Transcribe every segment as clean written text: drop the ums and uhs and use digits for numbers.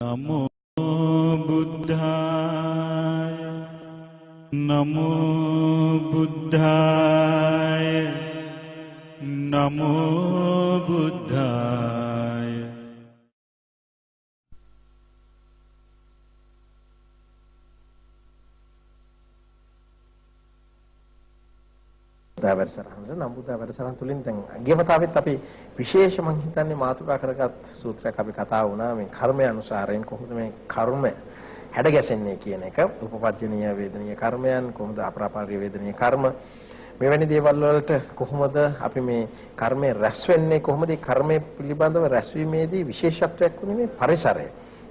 नमो बुद्धाय नमो बुद्धाय नमो बुद्धाय නම්බුදා වැඩසටහන තුලින් දැන් ගියවතාවෙත් අපි විශේෂ මං හිතන්නේ මාතෘකා කරගත් සූත්‍රයක් අපි කතා වුණා මේ කර්මය අනුසාරයෙන් කොහොමද මේ කර්ම හැඩ ගැසෙන්නේ කියන එක උපපජ්ජනීය වේදනීය කර්මයන් කොහොමද අපරාපාරික වේදනීය කර්ම මෙවැනි දේවල් වලට කොහොමද අපි මේ කර්මය රැස් වෙන්නේ කොහොමද මේ කර්මය පිළිබඳව රැස්වීමේදී විශේෂත්වයක් වුණේ මේ පරිසරය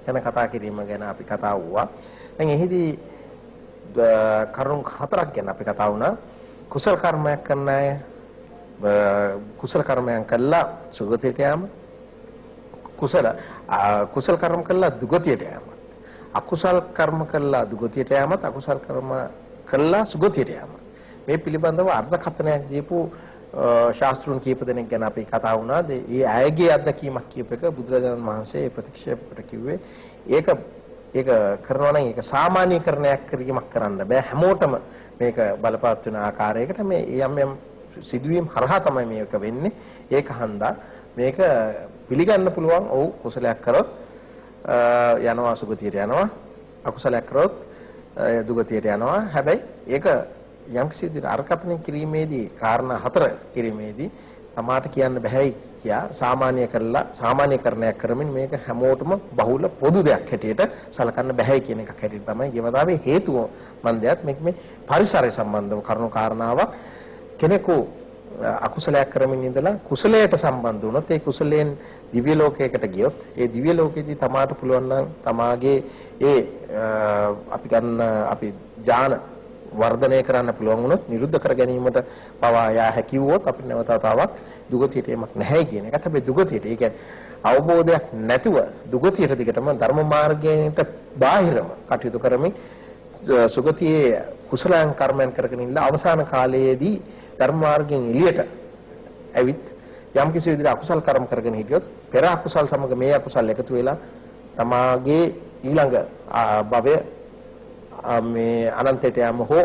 යන කතා කිරීම ගැන අපි කතා වුණා. දැන් එහිදී කරුණු හතරක් ගැන අපි කතා වුණා. කුසල කර්මයක් කරන අය කුසල කර්මයන් කළා සුගතියට යාම කුසල කර්ම කළා දුගතියට යාම අකුසල කර්ම කළා දුගතියට යාමත් අකුසල කර්ම කළා සුගතියට යාම මේ පිළිබඳව අර්ථකථනයක් දීපු ශාස්ත්‍රුන් කීප දෙනෙක් ගැන අපි කතා වුණා. ඒ අයගේ අත්දැකීමක් කියප එක බුදුරජාණන් වහන්සේ ප්‍රතික්ෂේපකට කිව්වේ ඒක කරනවා නම් ඒක සාමාන්‍යකරණයක් කිරීමක් කරන්න බෑ හැමෝටම මේක බලපෑත් වෙන ආකාරයකට මේ යම් සිදුවීම් හරහා තමයි මේක වෙන්නේ. ඒක හන්දා මේක පිළිගන්න පුළුවන්. ඔව් කුසලයක් කරොත් යනවා සුගතියට යනවා. අකුසලයක් කරොත් දුගතියට යනවා. හැබැයි ඒක යම් කිසි විදිහට අර්ථකථනය කිරීමේදී කාරණා හතර කිරීමේදී තමාට කියන්න බෑයි කියා සාමාන්‍යකරණයක් කරමින් මේක හැමෝටම බහුල පොදු දෙයක් හැටියට සලකන්න බෑයි කියන එකක් හැටියට තමයි ගෙවදාවේ හේතුව මන්දයත් මේක මේ පරිසරය සම්බන්ධව කරුණු කාරණාවක් කෙනෙකු අකුසලයක් කරමින් ඉඳලා කුසලයට සම්බන්ධ වුණොත් ඒ කුසලයෙන් දිව්‍ය ලෝකයකට ගියොත් ඒ දිව්‍ය ලෝකෙදී තමාට පුළුවන් නම් තමාගේ ඒ අපි ඥාන වර්ධනය කරන්න පුළුවන් වුණොත් නිරුද්ධ කර ගැනීමට පවා යා හැකියවොත් අපිට නැවතතාවක් දුගතියට එමක් නැහැ කියන එකත් හැබැයි දුගතියට ඒ කියන්නේ අවබෝධයක් නැතුව දුගතියට දිගටම ධර්ම මාර්ගයට බාහිරම කටයුතු කරමින් සුගතියේ කුසලයන් කර්මයන් කරගෙන ඉන්න අවසාන කාලයේදී ධර්ම මාර්ගයෙන් එළියට ඇවිත් යම් කිසි විදිහට අකුසල් කර්ම කරගෙන හිටියොත් පෙර අකුසල් සමග මේ අකුසල් එකතු වෙලා තමාගේ ඊළඟ භවය මේ අනන්තයට යෑම හෝ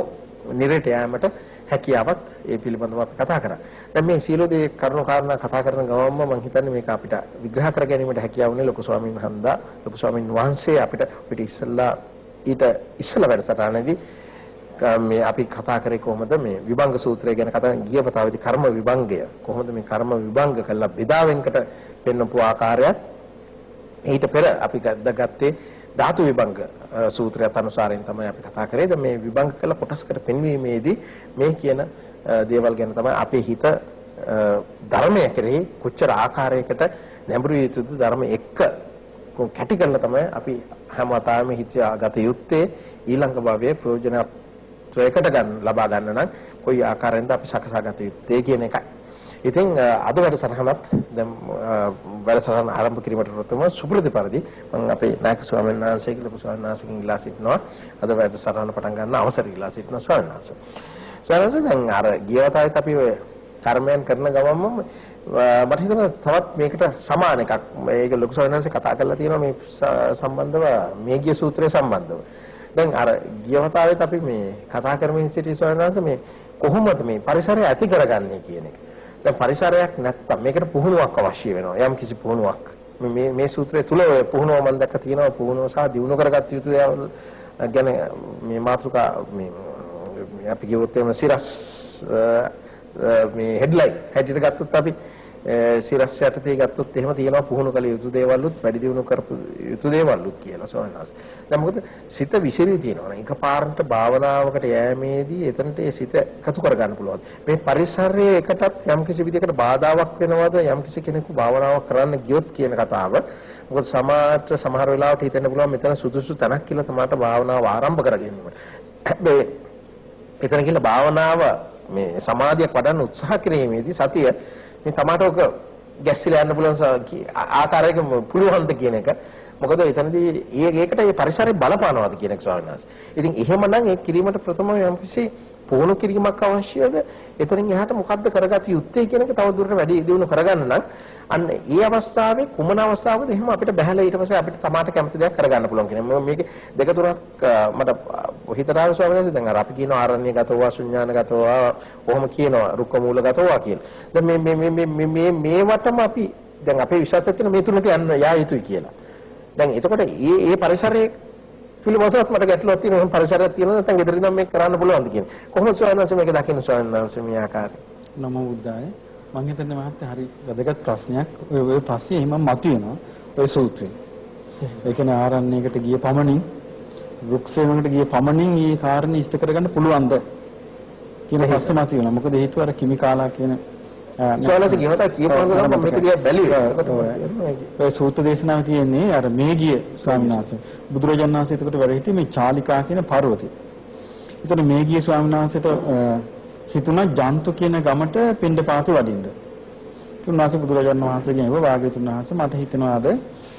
නිරයට යෑමට හැකියාවත් ඒ පිළිබඳව අපි කතා කරා. දැන් මේ සීල දේ කරුණු කාරණා කතා කරන ගමන්ම මම හිතන්නේ මේක අපිට විග්‍රහ කර ගැනීමට හැකියාව උනේ ලොකු ස්වාමීන් වහන්සේ අපිට ඉස්සෙල්ලා වැඩසටහනේදී මේ අපි කතා කරේ කොහොමද මේ විභංග සූත්‍රය ගැන කතා ගිය වතාවේදී කර්ම විභංගය කොහොමද මේ කර්ම විභංග කළා බෙදාවෙන්කට පෙන්වපු ආකාරයත් ඊට පෙර අපි ගත්තේ ධාතු විභංග සූත්‍රයත් අනුසාරයෙන් තමයි අපි කතා කරේ. දැන් මේ විභංග කළ කොටස් කර පෙන්වීමේදී මේ කියන දේවල් ගැන තමයි අපේ හිත ධර්මය කෙරෙහි කොච්චර ආකාරයකට නැඹුරු යුතුද ධර්ම එක්ක කැටි කරලා තමයි අපි හැමතාවෙම හිත ගත යුත්තේ ඊළඟ භවයේ ප්‍රයෝජනත්වයකට ලබා ගන්න නම් කොයි ආකාරයෙන්ද අපි සකසා ගත යුත්තේ කියන එකයි. ඉතින් අද වැඩසටහනත් දැන් වැඩසටහන ආරම්භ කිරීමට ප්‍රථම සුපුරුදු පරිදි මම අපේ නායක ස්වාමීන් වහන්සේ කියලා ස්වාමීන් වහන්සේගෙන් ඉල්ලා සිටිනවා අද වැඩසටහන පටන් ගන්න අවසර ඉල්ලා සිටිනවා ස්වාමීන් වහන්සේ. ස්වාමීන් වහන්සේ දැන් අර ගියවතාවෙත් අපි ඔය කර්මයන් කරන ගමන්ම මට හිතෙනවා තවත් මේකට සමාන එකක් මේක ලොකු ස්වාමීන් වහන්සේ කතා කරලා තියෙනවා මේ සම්බන්ධව මේ ගිය සූත්‍රය සම්බන්ධව. දැන් අර ගියවතාවෙත් අපි මේ කතා කරමින් සිටි ස්වාමීන් වහන්සේ මේ කොහොමද මේ පරිසරය ඇති කරගන්නේ කියන එක. දැන් පරිසරයක් නැත්තම් මේකට පුහුණුවක් අවශ්‍ය වෙනවා. යම් කිසි පුහුණුවක්. මේ සූත්‍රය තුල ඔය පුහුණුව මම දැක්ක තියෙනවා පුහුණුව සහ දියුණු කරගත් යුතු දේවල් ගැන මේ මාතෘකා මේ අපි කියවොත් එම සිරස් මේ හෙඩ්ලයින් හැටියට ගත්තොත් අපි සිරස් යටතේ ගත්තොත් එහෙම තියෙනවා පුහුණු කළ යුතු දේවල්ුත් වැඩි දියුණු කරපු යුතු දේවල්ුත් කියලා ස්වාමීන් වහන්සේ. දැන් මොකද සිත විසිරී තියෙනවා. එකපාරට භාවනාවකට යෑමේදී එතනට ඒ සිත එකතු කර ගන්න පුළුවන්. මේ පරිසරයේ එකටත් යම් කිසි විදිහකට බාධාවක් වෙනවද යම් කිසි කෙනෙකු භාවනාවක් කරන්න ගියොත් කියන කතාව. මොකද සමහර වෙලාවට හිතෙන්න පුළුවන් මෙතන සුදුසු තැනක් කියලා තමයි භාවනාව ආරම්භ කරගන්නීමට. හැබැයි එතන කියලා භාවනාව මේ සමාධියක් වඩන්න උත්සාහ කිරීමේදී සතිය මේ තමාට ඔක ගැස්සිලා යන්න පුළුවන් ආකාරයක පුළුවන්ද කියන එක. මොකද එතනදී ඒකට මේ පරිසරය බලපානවාද කියන එක ස්වාමීන් වහන්සේ. ඉතින් එහෙමනම් ඒ කිරීමට ප්‍රථම යම්කිසි පුහුණු කිරීමක් අවශ්‍යද? එතනින් එහාට මොකද්ද කරගත යුත්තේ කියන එක තව දුරට වැඩි දියුණු කරගන්න නම් අන්න ඒ අවස්ථාවේ කුමන අවස්ථාවකද එහෙම අපිට බහැලා ඊට පස්සේ අපිට තමාට කැමති දෙයක් කරගන්න පුළුවන් කියන මම මේක දෙක තුනක් මට හිතට ආව ස්වාමීන් වහන්සේ දැන් අර අපි කියනවා ආරණ්‍යගතව ශුන්‍යානගතව කොහොම කියනවා රුක්ක මූලගතව කියලා. දැන් මේවටම අපි දැන් අපේ විශ්වාසයක් තියෙන මේ තුනට යන්න යා යුතුයි කියලා. දැන් එතකොට මේ පරිසරයේ පිළිබඳවත් මට ගැටලුවක් තියෙනවා. එහෙනම් පරිසරයක් තියෙනවා නැත්නම් ගෙදර ඉඳන් මේක කරන්න පුළුවන්ද කියන්නේ. කොහොමද ස්වාමීන් වහන්සේ මේක දකින්න ස්වාමීන් වහන්සේ මේ ආකාරයෙන්? නමෝ බුද්ධාය. මම හිතන්නේ මහත්තයා හරි වැදගත් ප්‍රශ්නයක්. ඔය ප්‍රශ්නේ එහෙම මතුවෙනවා ඔය සූත්‍රයෙන්. ඒ කියන්නේ ආරණ්‍යයකට ගිය පමණින් වෘක්ෂයකට ගිය පමණින් මේ කාරණේ ඉෂ්ට කරගන්න පුළුවන්ද කියන ප්‍රශ්න මතුවෙනවා. මොකද හේතුව අර කිමිකාලා කියන සෝලස කියවත කියපුවම මම මේක දිහා බැලුවේ. ඔය සූත්‍ර දේශනාවේ තියෙන්නේ අර මේගිය ස්වාමීන් වහන්සේ. බුදුරජාණන් වහන්සේ එතකොට වැඩ සිටි මේ චාලිකා කියන පර්වතේ. එතන මේගිය ස්වාමීන් වහන්සේට හිතුණා ජන්තු කියන ගමට පින්ඩපාතේ වඩින්න. උන්වහන්සේ බුදුරජාණන් වහන්සේගෙන් ඒව වාග්යතුන් වහන්සේ මට හිතෙනවාද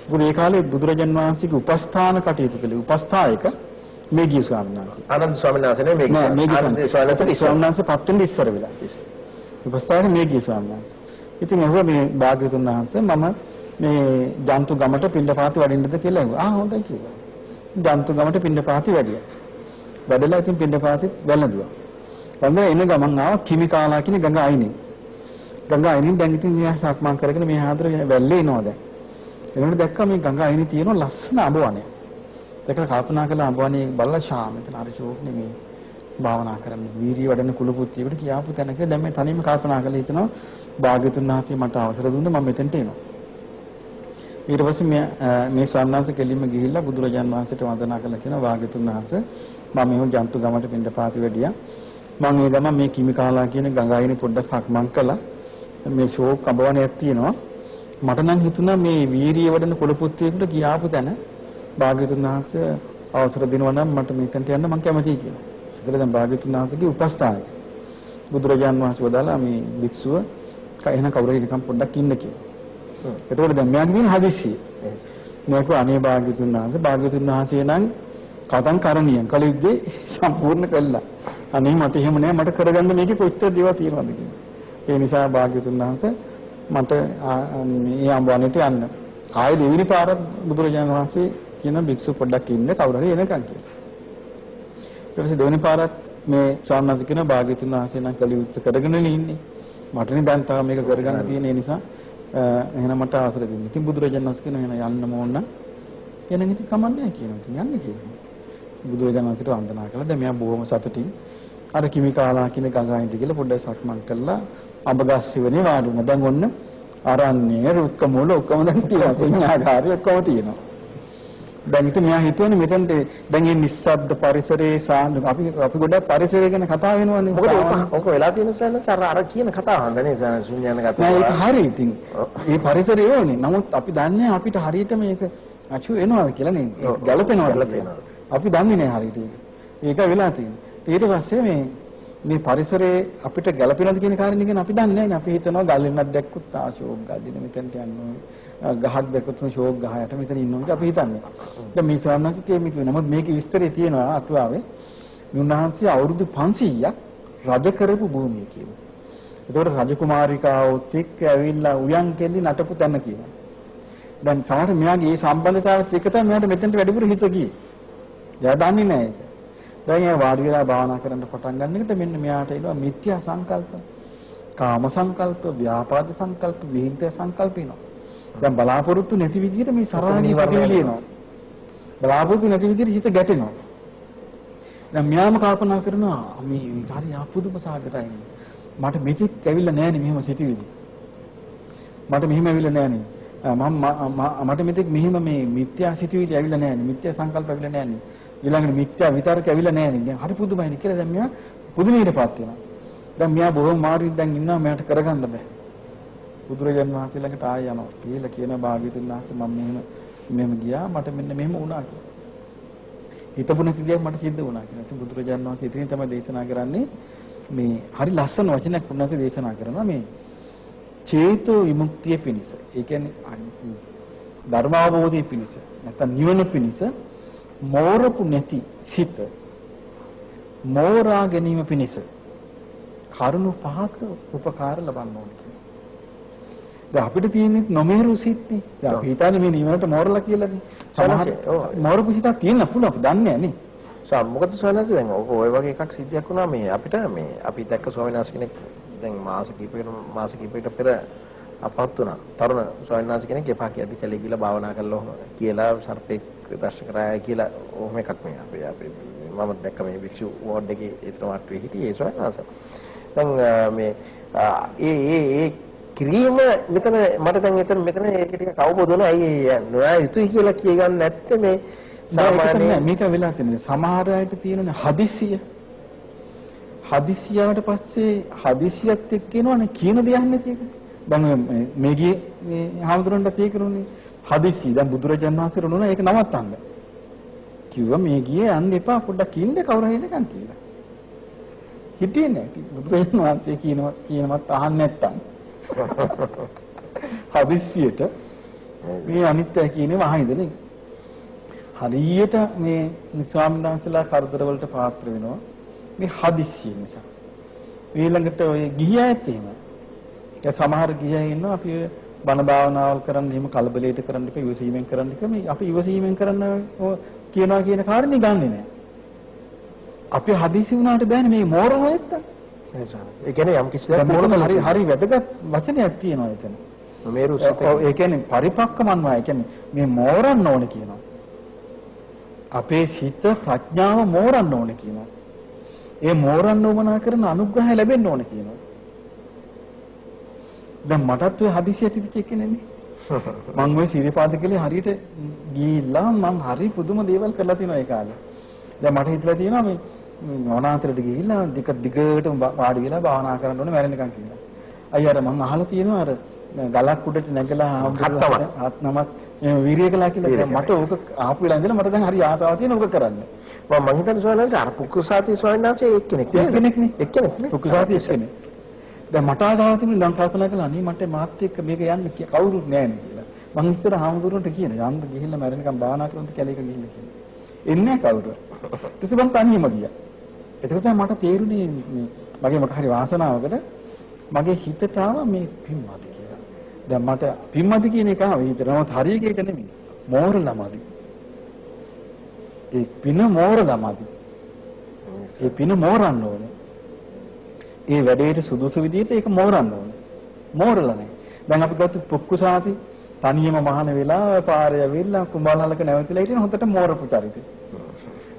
මොකද ඒ කාලේ බුදුරජාණන් වහන්සේගේ උපස්ථාන කටයුතු කළේ උපස්ථායක මේගිය ස්වාමීන් වහන්සේ. ආනන්ද ස්වාමීන් වහන්සේ නේ මේගිය. ආනන්ද ස්වාමීන් වහන්සේ පත් වෙන්න ඉස්සර වෙලා. උපස්ථායක මේගිය ස්වාමීන් වහන්සේ. ඉතින් ඇහුවා මේ වාග්යතුන් වහන්සේ මම මේ ජන්තු ගමට පින්ඩපාතේ වඩින්නද කියලා ඇහුවා. හොඳයි කිව්වා. ජන්තු ගමට පින්ඩපාතේ වැඩියා. වැඩලා ඉතින් පින්ඩපාතේ වැළඳුවා. වන්දන එන ගමන් ආව කිමිකාලා කියන ගඟ අයිනේ. ගඟ අයිනේ දැන් ඉතින් මෙයා සක්මන් කරගෙන මේ හාදර වැල්ලේ එනවා දැන්. එනකොට දැක්කා මේ ගඟ අයිනේ තියෙන ලස්සන අඹ වනයක්. දැකලා කල්පනා කළා අඹ වනේ බලලා ශාමිතන අර ෂෝක්නේ මේ භාවනා කරන්න වීර්ය වඩන කුල පුත්තියකට කියාපු තැනක දැන් මේ තනියම කල්පනා කරලා හිතනවා භාග්‍යතුන් වහන්සේ මට අවසර දුන්නා මම මෙතෙන්ට එනවා. ඊට පස්සේ මේ ස්වාමීන් වහන්සේ කෙලින්ම ගිහිල්ලා බුදුරජාන් වහන්සේට වන්දනා කළා කියනවා භාග්‍යතුන් වහන්සේ මම මේ ජන්තු ගමට පින්ඩපාති වැඩියා. මම ඒ ගම මේ කිමිකාලා කියන ගඟ අයිනේ පොඩ්ඩක් සක්මන් කළා. මේ ෂෝක් අඹවණයක් තියෙනවා. මට නම් හිතුණා මේ වීරිය වඩන කුල පුත්‍රයෙකුට කියාපු තැන භාග්‍යතුන් වහන්සේ අවසර දෙනවා නම් මට මෙතනට යන්න මම කැමතියි කියලා. ඒතර දැන් භාග්‍යතුන් වහන්සේගේ උපස්ථායක බුදුරජාන් වහන්සේ වදාලා මේ භික්ෂුව එහෙනම් කවුරු හරි නිකන් පොඩ්ඩක් ඉන්න කියලා. එතකොට දැන් මෙයාගේ තියෙන හදිස්සිය. මේක අනේ භාග්‍යතුන් වහන්සේ නම් කතන් කරණියන් කලිද්දී සම්පූර්ණ කළා. අනේ මට එහෙම නෑ මට කරගන්න මේකේ කොච්චර දේවල් තියෙනවද කියලා. ඒ නිසා භාග්‍යතුන් වහන්සේ මට මේ අඹවණේට යන්න. ආයෙ දෙවෙනි පාරත් බුදුරජාණන් වහන්සේ කියන භික්ෂුව පොඩ්ඩක් ඉන්න කවුරු හරි එනකන් කියලා. ඊට පස්සේ දෙවෙනි පාරත් මේ ස්වාමීන් වහන්සේ කියන භාග්‍යතුන් වහන්සේ නම් කලියුත් කරගෙන ඉන්නේ. මටනේ දැන් තාම මේක කරගන්න තියෙන නිසා එහෙනම් මට අවසර දෙන්න. ඉතින් බුදුරජාණන් වහන්සේ කියන එහෙනම් යන්න ඕන නම් එහෙනම් ඉතින් කමන්නේ කියනවා. ඉතින් යන්න කියනවා. බුදුරජාණන් වහන්සේට වන්දනා කළා. දැන් මෙයා බොහොම සතුටින් අර කිමිකාලා කියන ගඟ අයින්ට ගිහලා පොඩ්ඩක් සක්මන් කළා. අඹගස් සිවනේ වාඩි වුණා. දැන් ඔන්න ආරණ්‍ය රුක්ක මූල ඔක්කොම දැන් තියෙනවා. සිංහාකාරය ඔක්කොම තියෙනවා. දැන් ඉතින් මෙයා හිතුවනේ මෙතනට දැන් මේ නිස්සබ්ද පරිසරයේ සාන්දු අපි ගොඩක් පරිසරය ගැන කතා වෙනවනේ. මොකද ඔක වෙලා තියෙන සෑනස් අර කියන කතාව හඳනේ ශුන්‍යනගත. නෑ ඒක හරි ඉතින්. මේ පරිසරය ඕනේ. නමුත් අපි දන්නේ අපිට හරියට මේක අචු වෙනවද කියලා නේ. ගැළපෙනවද කියලා. අපි දන්නේ නෑ හරියට. ඒක වෙලා තියෙන්නේ. ඊට පස්සේ මේ පරිසරයේ අපිට ගැළපෙනවද කියන කාරණේ ගැන අපි දන්නේ නැහැ. අපි හිතනවා ගල්ලෙන්නක් දැක්කුත් ආශෝක් ගල්ලින මෙතනට යන්න ගහක් දැක්කුත් ෂෝක් ගහයට මෙතන ඉන්නවා කියලා අපි හිතන්නේ. දැන් මේ ස්වාමීන් වහන්සේ නමුත් මේකේ විස්තරය තියෙනවා අටුවාවේ. උන්වහන්සේ අවුරුදු 500ක් රජ කරපු භූමිය කියනවා. ඒතකොට රජකුමාරිකාවොත් එක්ක ඇවිල්ලා උයන් කෙල්ලි නටපු තැන කියනවා. දැන් සමහර මෙයාගේ මේ සම්බන්ධතාවත් එක තමයි මෙයාට මෙතනට වැඩිපුර හිත ගියේ. එයා දන්නේ නැහැ ඒක. දැන් ඒ වාඩි වෙලා භාවනා කරන්න පටන් ගන්න එකට මෙන්න මෙයාට එනවා මිත්‍යා සංකල්ප, කාම සංකල්ප, ව්‍යාපාද සංකල්ප, විහිංස සංකල්ප එනවා. දැන් බලාපොරොත්තු නැති විදිහට මේ සරාගී සිතිවිලි එනවා. බලාපොරොත්තු නැති විදිහට හිත ගැටෙනවා. දැන් මෙයාම කල්පනා කරනවා මේ හරි අපුදුම සාගතයි. මට මෙතෙක් ඇවිල්ලා නැහැ නේ මෙහෙම සිතිවිලි. මට මෙහෙම ඇවිල්ලා නැහැ නේ. මට මෙතෙක් මෙහෙම මේ මිත්‍යා සිතිවිලි ඇවිල්ලා නැහැ නේ. මිත්‍යා සංකල්ප ඇවිල්ලා නැහැ නේ. ඊළඟට මිත්‍යා විතරක ඇවිල්ලා නැහැ නේ. දැන් හරි පුදුමයිනේ කියලා දැන් මෙයා පුදුමයටපත් වෙනවා. දැන් මෙයා බොහොම මාරුවෙන් දැන් ඉන්නවා මෙයාට කරගන්න බෑ. බුදුරජාණන් වහන්සේ ළඟට ආය යනවා. කියලා කියන භාග්‍යතුන් වහන්සේ මම මෙහෙම ගියා මට මෙන්න මෙහෙම වුණා කියලා. හිතපු නැති දෙයක් මට සිද්ධ වුණා කියලා. ඉතින් බුදුරජාණන් වහන්සේ ඉතින් තමයි දේශනා කරන්නේ මේ හරි ලස්සන වචනයක් උන්වහන්සේ දේශනා කරනවා මේ චේතෝ විමුක්තිය පිණිස. ඒ කියන්නේ ධර්මාවබෝධය පිණිස නැත්නම් නිවන පිණිස මෝරපු නැති සිත මෝරා ගැනීම පිණිස කරුණු පහක උපකාර ලබන්න ඕනේ කියලා. දැන් අපිට තියෙන්නේ නොමේරු සිත්නේ. දැන් අපි හිතන්නේ මේ නිවනට මෝරලා කියලානේ. සමහර මෝරපු සිතක් තියෙන්න පුළුවන් අපි දන්නේ නැහැ නේ. මොකද ස්වාමීන් වහන්සේ දැන් ඔය වගේ එකක් සිද්ධියක් වුණා මේ අපිට මේ අපි දැක්ක ස්වාමීන් වහන්සේ කෙනෙක් දැන් මාස කිහිපයකට පෙර අපහත් වුණා. තරුණ ස්වාමීන් වහන්සේ කෙනෙක් එපා කියද්දි කැලේ ගිහලා භාවනා කළා කියලා සර්පෙක් දර්ශන කරාය කියලා ඔහොම එකක් මේ අපේ මම දැක්ක මේ වික්ෂු වෝඩ් එකේ ඒතරමත් වෙ හිටියේ ඒ ස්වාමීන් වහන්සේ. දැන් මේ ඒ ක්‍රීම මෙතන මට දැන් මෙතන ඒක ටික කවබෝධ වුණා. ඇයි නොයා යුතුයි කියලා කියගන්න නැත්තේ මේ සාමාන්‍ය මේක වෙලා තියෙනවා. සමහර අයට තියෙනනේ හදිසිය. හදිසියට පස්සේ හදිසියත් එක්ක එනවනේ කියන දේ අහන්නේ නැති එක. දැන් මේ ගියේ මේ හාමුදුරන්ට තේකරුනේ හදිසිය. දැන් බුදුරජාණන් වහන්සේ රණුනා ඒක නවත්තන්න. කිව්වා මේ ගියේ යන්න එපා පොඩ්ඩක් ඉන්න කවුරු හරි එනකන් කියලා. හිටියේ නැහැ. බුදුරජාණන් වහන්සේ කියනවත් අහන්නේ නැත්තම්. හදිසියට මේ අනිත්‍ය කියන්නේ වහින්දනේ. හරියට මේ ස්වාමීන් වහන්සේලා කරදර වලට පාත්‍ර වෙනවා මේ හදිස්සිය නිසා. ඊළඟට ඔය ගිහියත් එහෙම. ඒ සමහර ගිහියන් ඉන්නවා අපි බණ භාවනාවල් කරන්න එහෙම කලබලයට කරන්න එපා ඉවසීමෙන් කරන්න එක මේ අපි ඉවසීමෙන් කරන්න කියනවා කියන කාරණේ ගන්නෙ නෑ. අපි හදිසි වුණාට බෑනේ මේ මෝරහ නැත්තම්. ඒ කියන්නේ යම් කිසි දෙයක් හරි වැදගත් වචනයක් තියෙනවා එතන. මේරු ඒ කියන්නේ පරිපක්කමන්වා. ඒ කියන්නේ මේ මෝරන්න ඕනේ කියනවා. අපේ සිත ප්‍රඥාව මෝරන්න ඕනේ කියනවා. ඒ මෝරන්න උවමනා කරන අනුග්‍රහය ලැබෙන්න ඕනේ කියනවා. දැන් මටත් ඔය හදිසිය තිබිච්ච එකනේ. මම ওই සිරිපාද කියලා හරියට ගිහිල්ලා මම හරි පුදුම දේවල් කරලා තිනවා ඒ කාලේ. දැන් මට හිතලා තියෙනවා මේ වනාන්තරයට ගිහිල්ලා දිගට වාඩි වෙලා භාවනා කරන්න ඕනේ මැරෙන්නකම් කියලා. අයිය අර මම අහලා තියෙනවා අර ගලක් උඩට නැගලා හත් නමක් මේ වීරිය කළා කියලා මට ඕක ආපු වෙලා ඉඳලා මට දැන් හරි ආසාවක් තියෙන ඕක කරන්න. මම හිතන්නේ ස්වාමීන් වහන්සේ අර පුක්කුසාති ස්වාමීන් වහන්සේ එක්කෙනෙක් නේ. පුක්කුසාති එක්කෙනෙක්. දැන් මට ආසාවක් තිබුණා නම් කල්පනා කළා අනේ මට මාත් එක්ක මේක යන්න කවුරුත් නැහැ නේ කියලා. මං ඉස්සර හාමුදුරුවන්ට කියන යන්න ගිහිල්ලා මැරෙනකම් භාවනා කරන්න කැලේක ගිහිල්ලා කියලා. එන්නේ කවුරුද? ඊට පස්සේ මං තනියම ගියා. එතකොට තමයි මට තේරුනේ මේ මගේ මොකක් හරි වාසනාවකට මගේ හිතට ආවා මේ පින්මද කියලා. දැන් මට පින්මද කියන එක ආවේ හිතනවත් හරියක එක නෙමෙයි. මෝරලමදි. ඒ පින මෝරලමදි. ඒ පින මෝරන්න ඕනේ. ඒ වැඩේට සුදුසු විදිහට ඒක මෝරන්න ඕනේ. මෝරලා නැහැ. දැන් අපි ගත්තොත් පුක්කුසාති තනියම මහාන වෙලා පාරේ ඇවිල්ලා කුඹල්හලක නැවතිලා හිටින හොඳට මෝරපු චරිතය.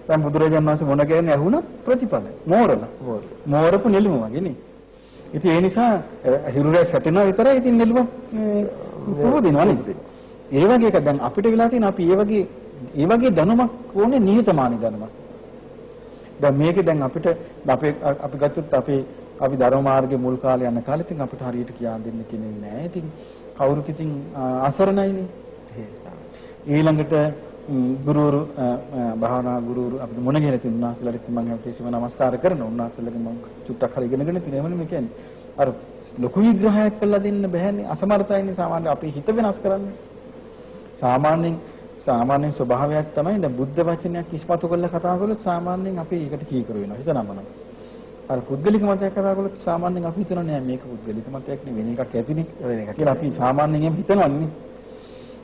දැන් බුදුරජාණන් වහන්සේ මොන කියන්නේ ඇහුණා ප්‍රතිඵල මෝරලා. මෝරපු නෙළුම වගේ නේ. ඉතින් ඒ නිසා හිරුරැස් වැටෙනවා විතරයි ඉතින් නෙළුම පොහොදිනවා නේද? ඒ වගේ එක දැන් අපිට වෙලා තියෙන අපි ඒ වගේ දැනුමක් ඕනේ නිහතමානී දැනුමක්. දැන් මේකේ දැන් අපිට අපි ගත්තොත් අපි ධර්ම මාර්ගයේ මුල් කාලේ යන කාලේ ඉතින් අපිට හරියට කියන්න දෙන්න කෙනෙක් නැහැ. ඉතින් කවුරුත් ඉතින් අසරණයිනේ. ඊළඟට ගුරුවරු භාවනා ගුරුවරු අපිට මොන කියලා තියුණා උන්වහන්සේලාට මම හැමතිස්සෙම නමස්කාර කරනවා. උන්වහන්සේලාගෙන් මම චුට්ටක් හරි ඉගෙනගෙන තියෙනවා නේ කියන්නේ. අර ලොකු විග්‍රහයක් කළා දෙන්න බෑනේ. අසමර්ථයිනේ සාමාන්‍ය අපේ හිත වෙනස් කරන්නේ. සාමාන්‍යයෙන් ස්වභාවයක් තමයි දැන් බුද්ධ වචනයක් ඉස්පතු කරලා කතා කළොත් සාමාන්‍යයෙන් අපි ඒකට කීකරු වෙනවා. හිත නමනවා. අර පුද්ගලික මතයක් කතා කළොත් සාමාන්‍යයෙන් අපි හිතනවා නෑ මේක පුද්ගලික මතයක් නෙවෙයි වෙන එකක් ඇතිනේ. කියලා අපි සාමාන්‍යයෙන් එහෙම හිතනවන්නේ.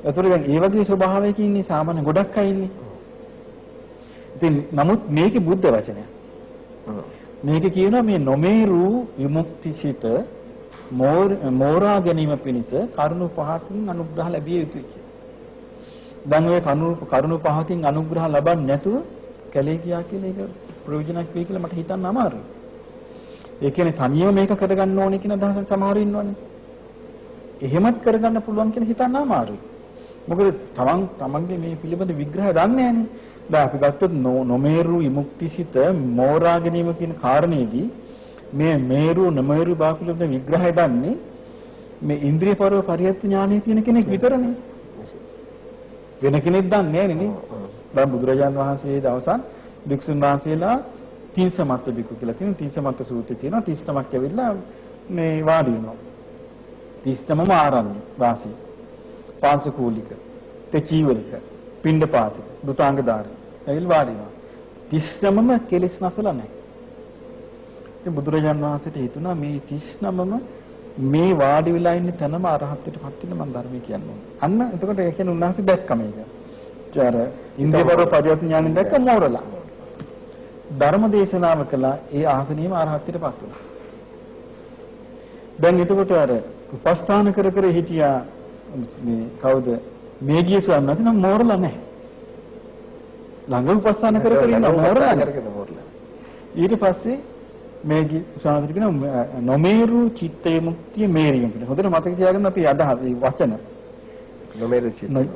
ඒතකොට දැන් ඒ වගේ ස්වභාවයක ඉන්නේ සාමාන්‍ය ගොඩක් අය ඉන්නේ. ඉතින් නමුත් මේකේ බුද්ධ වචනය. මේකේ කියනවා මේ නොමේරු විමුක්තිසිත මෝරා ගැනීම පිණිස කරුණු පහකින් අනුග්‍රහ ලැබිය යුතුයි කියලා. දැන් ඔය කරුණු පහකින් අනුග්‍රහ ලබන්නේ නැතුව කැලේ ගියා කියලා ඒක ප්‍රයෝජනක් වෙයි කියලා මට හිතන්න අමාරුයි. ඒ කියන්නේ තනියම මේක කරගන්න ඕනේ කියන අදහසෙන් සමහරව ඉන්නවනේ. එහෙමත් කරගන්න පුළුවන් කියලා හිතන්න අමාරුයි. මොකද තමන්ගේ මේ පිළිබඳ විග්‍රහය දන්නේ නැහනේ. දැන් අපි ගත්තොත් නොමේරු විමුක්තිසිත මෝරා ගැනීම කියන කාරණේදී මේ මේරු නොමේරු බාකුලෙන් විග්‍රහය දන්නේ මේ ඉන්ද්‍රිය පරව පරියත් ඥානයේ තියෙන කෙනෙක් විතරනේ. වෙන කෙනෙක් දන්නේ නැහැ නේ. දැන් බුදුරජාන් වහන්සේ දවසක් භික්ෂුන් වහන්සේලා තීන්සමත්ත බිකු කියලා තියෙන තීන්සමත්ත සූත්‍රය තියෙනවා. 30 නමක් ඇවිල්ලා මේ වාඩි වෙනවා. 30ම ආරණ්‍ය වාසී. පාංශකූලික, තෙචීවරික, පිණ්ඩපාතික, දුතාංගදාර. ඇවිල් වාඩි වෙනවා. 30ම කෙලෙස් නැසලා නැහැ. බුදුරජාන් වහන්සේට හිතුණා මේ 39ම මේ වාඩි වෙලා ඉන්න තැනම අරහත්ත්වයටපත් වෙන මම ධර්මය කියන්නේ. අන්න එතකොට ඒ කියන්නේ උන්වහන්සේ දැක්ක මේක. චාර ඉන්ද්‍රියවර පරිවර්තන ඥානෙන් දැක්ක මෝරලා. ධර්ම දේශනාව කළා ඒ ආසනියම අරහත්ත්වයටපත් වුණා. දැන් එතකොට අර උපස්ථාන කර කර හිටියා මේ කවුද මේ ගිය ස්වාමීන් වහන්සේ නම් මෝරලා නැහැ. ළඟ උපස්ථාන කර කර ඉන්න මෝරලා නැහැ. ඊට පස්සේ මේ ස්වාමීන් කියන නොමේරු චිත්ත විමුක්තිය මේරියම් කියන. හොඳට මතක තියාගන්න අපි අදහස් මේ වචන.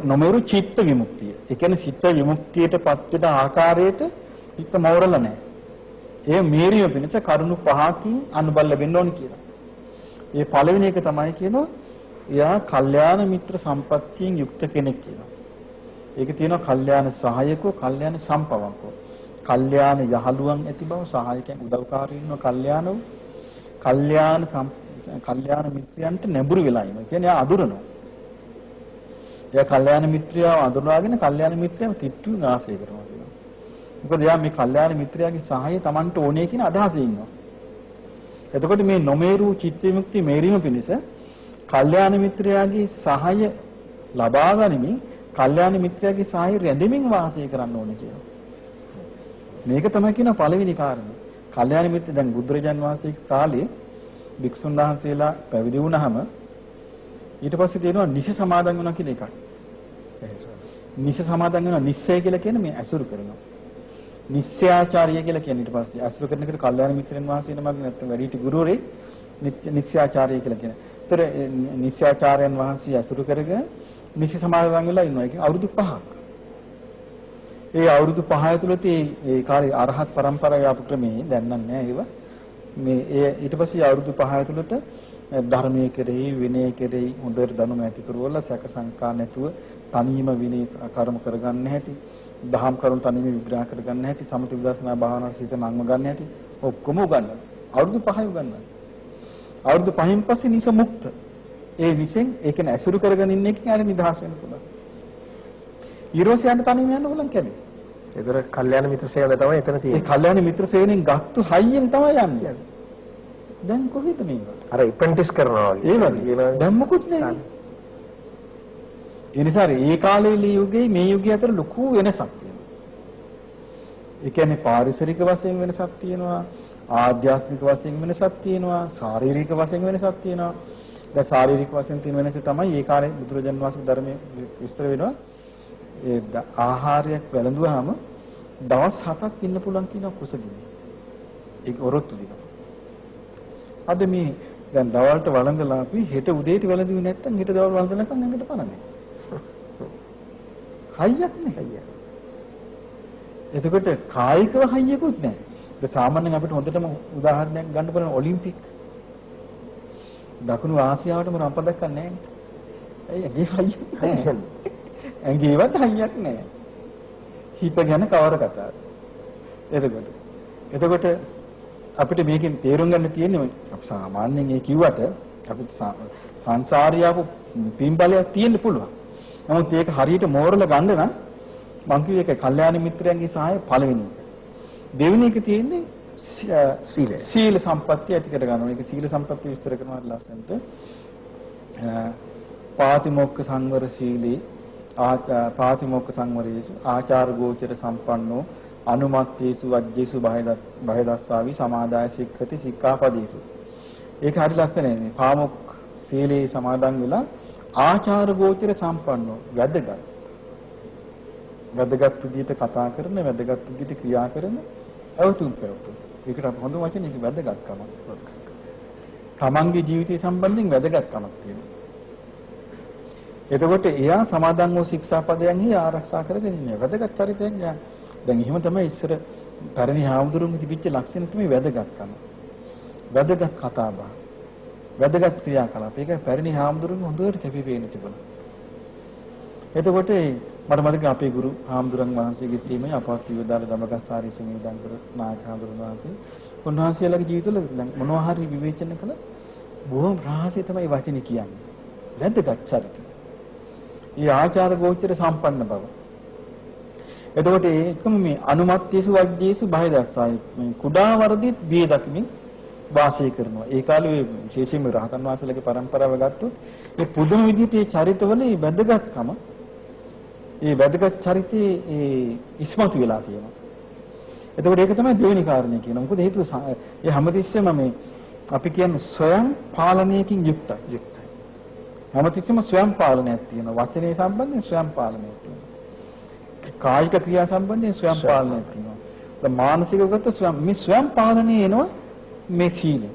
නොමේරු චිත්ත විමුක්තිය. ඒ කියන්නේ චිත්ත විමුක්තියටපත් වෙන ආකාරයට හිත මෝරලා නැහැ. ඒ මේරියම් පිණිස කරුණු පහකින් අනුබල වෙන්න ඕනි කියලා. ඒ පළවෙනි එක තමයි කියනවා එයා කල්යාණ මිත්‍ර සම්පත්තියෙන් යුක්ත කෙනෙක් කියනවා. ඒක තියෙනවා කල්යාණ සහායකෝ කල්යාණ සම්පවංකෝ. කල්යාණ යහළුවන් ඇති බව සහායකයන් උදව්කාරීන්ව කල්යාණව කල්යාණ මිත්‍රයන්ට නැඹුරු වෙලා ඉනවා. කියන්නේ එයා අඳුරනවා. එයා කල්යාණ මිත්‍රයව අඳුරාගෙන කල්යාණ මිත්‍රයව කිට්ටු ආශ්‍රය කරනවා කියනවා. මොකද එයා මේ කල්යාණ මිත්‍රයාගේ සහාය Tamanට ඕනේ කියන අදහසේ ඉන්නවා. එතකොට මේ නොමේරු චිත්ත විමුක්ති මේරීම පිණිස කල්යාණ මිත්‍රයාගේ සහාය ලබා ගනිමින් කල්යාණ මිත්‍රයාගේ සහාය රැඳෙමින් වාසය කරන්න ඕනේ කියනවා. මේක තමයි කියන පළවෙනි කාරණය. කල්යාණ මිත්‍ර දැන් බුදුරජාන් වහන්සේ කාලේ භික්ෂුන් වහන්සේලා පැවිදි වුණාම ඊට පස්සේ තියෙනවා නිසි සමාදන් වෙනවා කියලා එකක්. නිසි සමාදන් වෙනවා නිස්සය කියලා කියන්නේ මේ ඇසුරු කරනවා. නිස්සයාචාර්ය කියලා කියන්නේ ඊට පස්සේ ඇසුරු කරන එකට කල්යාණ මිත්‍රයන් වහන්සේ නමක් නැත්නම් වැඩිහිටි ගුරුවරේ නිස්සයාචාර්ය කියලා කියනවා. ඒතර නිස්සයාචාර්යයන් වහන්සේ ඇසුරු කරගෙන නිසි සමාදන් වෙලා ඉන්නවා. ඒක අවුරුදු 5ක්. ඒ අවුරුදු 5 ඇතුළත ඒ කාලේ අරහත් පරම්පරාව ආපු ක්‍රමේ දැන් නැහැ ඒව. මේ ඊට පස්සේ අවුරුදු 5 ඇතුළත ධර්මයේ කෙරෙහි විනය කෙරෙහි හොඳට දැනුම ඇති කරවලා සැක සංකා නැතුව තනියම විනය කර්ම කරගන්න හැටි, දහම් කරුණු තනියම විග්‍රහ කරගන්න හැටි, සමථ විදර්ශනා භාවනා සිත නංව ගන්න හැටි ඔක්කොම උගන්වනවා. අවුරුදු 5 උගන්වනවා. අවුරුදු 5න් පස්සේ නිස මුක්ත. ඒ නිසෙන් ඒක නේ ඇසුරු කරගෙන ඉන්න එකකින් ආර නිදහස් වෙන්න පුළුවන්. ඊරෝසියන්ට තනියම යන්න ඕන කැලේ. ඒතර කල්යාණ මිත්‍ර සේවය තමයි එතන තියෙන්නේ. ඒ කල්යාණ මිත්‍ර සේවයෙන් ගත්තු හයියෙන් තමයි යන්නේ. දැන් කොහෙද මේක? අර ඇප්‍රෙන්ටිස් කරනවා වගේ. ඒ වගේ. දැන් මොකුත් නැහැ. ඒ නිසා ඒ කාලේ යුගයේ මේ යුගය අතර ලොකු වෙනසක් තියෙනවා. ඒ කියන්නේ පාරිසරික වශයෙන් වෙනසක් තියෙනවා, ආධ්‍යාත්මික වශයෙන් වෙනසක් තියෙනවා, ශාරීරික වශයෙන් වෙනසක් තියෙනවා. දැන් ශාරීරික වශයෙන් තියෙන වෙනස තමයි ඒ කාලේ බුදුරජාන් වහන්සේ ධර්මයේ විස්තර වෙනවා. ඒ ආහාරයක් වැළඳුවාම දවස් 7ක් ඉන්න පුළුවන් කියන කුසගින්නේ. ඒක ඔරොත්තු දෙනවා. අද මේ දැන් දවල්ට වළඳලා අපි හෙට උදේට වැළඳුවේ නැත්නම් හෙට දවල් වළඳනකම් නැගිට පනන්නේ. හයියක් නැහැ. එතකොට කායිකව හයියකුත් නැහැ. දැන් සාමාන්‍යයෙන් අපිට හොඳටම උදාහරණයක් ගන්න පුළුවන් ඔලිම්පික්. දකුණු ආසියාවටම රම්ප දක්වන්නේ නැහැ. ඇයි ඇගේ හයියක් නැහැ. ඇඟේවත් හයියක් නැහැ. හිත ගැන කවර කතාවද? එතකොට අපිට මේකෙන් තේරුම් ගන්න තියෙන්නේ අපි සාමාන්‍යයෙන් ඒ කිව්වට අපිට සංසාරියාපු පින්බලයක් තියෙන්න පුළුවන්. නමුත් ඒක හරියට මෝරලා ගන්න නම් මං කිව්වේ ඒක කල්යාණ මිත්‍රයන්ගේ සහාය පළවෙනි එක. දෙවෙනි එක තියෙන්නේ සීල සම්පත්තිය ඇති කර ගන්නවා. ඒක සීල සම්පත්තිය විස්තර කරනවා ලස්සනට. පාතිමොක්ඛ සංවර සීලේ පාතිමොක්ඛ සංවරයේසු ආචාර ගෝචර සම්පන්නෝ අනුමත්තේසු වජ්ජේසු බහදස්සාවි සමාදාය සික්ඛති සික්ඛාපදේසු. ඒක හරි ලස්සනයි. මේ පාමොක්ඛ සීලේ සමාදන් වෙලා ආචාර ගෝචර සම්පන්නෝ වැදගත් විදිහට කතා කරන වැදගත් විදිහට ක්‍රියා කරන අවතුම් පැවතුම්. ඒකට අපි හොඳ වචනේ ඒක වැදගත්කම. තමන්ගේ ජීවිතය සම්බන්ධයෙන් වැදගත්කමක් තියෙනවා. එතකොට එයා සමාදන් වූ ශික්ෂාපදයන්හි ආරක්ෂා කරගෙන ඉන්නේ. වැදගත් චරිතයක් යා. දැන් එහෙම තමයි ඉස්සර පැරණි හාමුදුරුවන්ගේ තිබිච්ච ලක්ෂණ තමයි වැදගත්කම. වැදගත් කතා බහ. වැදගත් ක්‍රියාකලාප. ඒක පැරණි හාමුදුරුවෝ හොඳට කැපී පෙනෙන්න තිබුණා. එතකොට මට මතකයි අපේ ගුරු හාමුදුරන් වහන්සේගේ තීමේ අපවත් විවදාල දඹගස්සාරි සුමේදන්කර නායක හාමුදුරන් වහන්සේ උන්වහන්සේලාගේ ජීවිතවල මොනවා හරි විවේචන කළ බොහොම රහසේ තමයි වචනේ කියන්නේ. වැදගත් චරිත. ඊ ආචාර ගෝචර සම්පන්න බව. එතකොට ඒකම මේ අනුමත්තේසු වජ්ජේසු බහදස්සායි මේ කුඩා වරදිත් බිය දකිමින් වාසය කරනවා. ඒ කාලේ විශේෂයෙන්ම රහතන් වහන්සේලාගේ පරම්පරාව ගත්තොත් ඒ පුදුම විදිහට ඒ චරිතවල ඒ වැදගත්කම ඒ වැදගත් චරිතේ ඒ ඉස්මතු වෙලා තියෙනවා. එතකොට ඒක තමයි දෙවෙනි කාරණේ කියනවා. මොකද හේතුව ඒ හැමතිස්සෙම මේ අපි කියන්නේ ස්වයං පාලනයකින් යුක්තයි. හැමතිස්සෙම ස්වයං පාලනයක් තියෙනවා. වචනේ සම්බන්ධයෙන් ස්වයං පාලනයක් තියෙනවා. කායික ක්‍රියා සම්බන්ධයෙන් ස්වයං පාලනයක් තියෙනවා. දැන් මානසිකව ගත්තොත් මේ ස්වයං පාලනය එනවා මේ සීලය.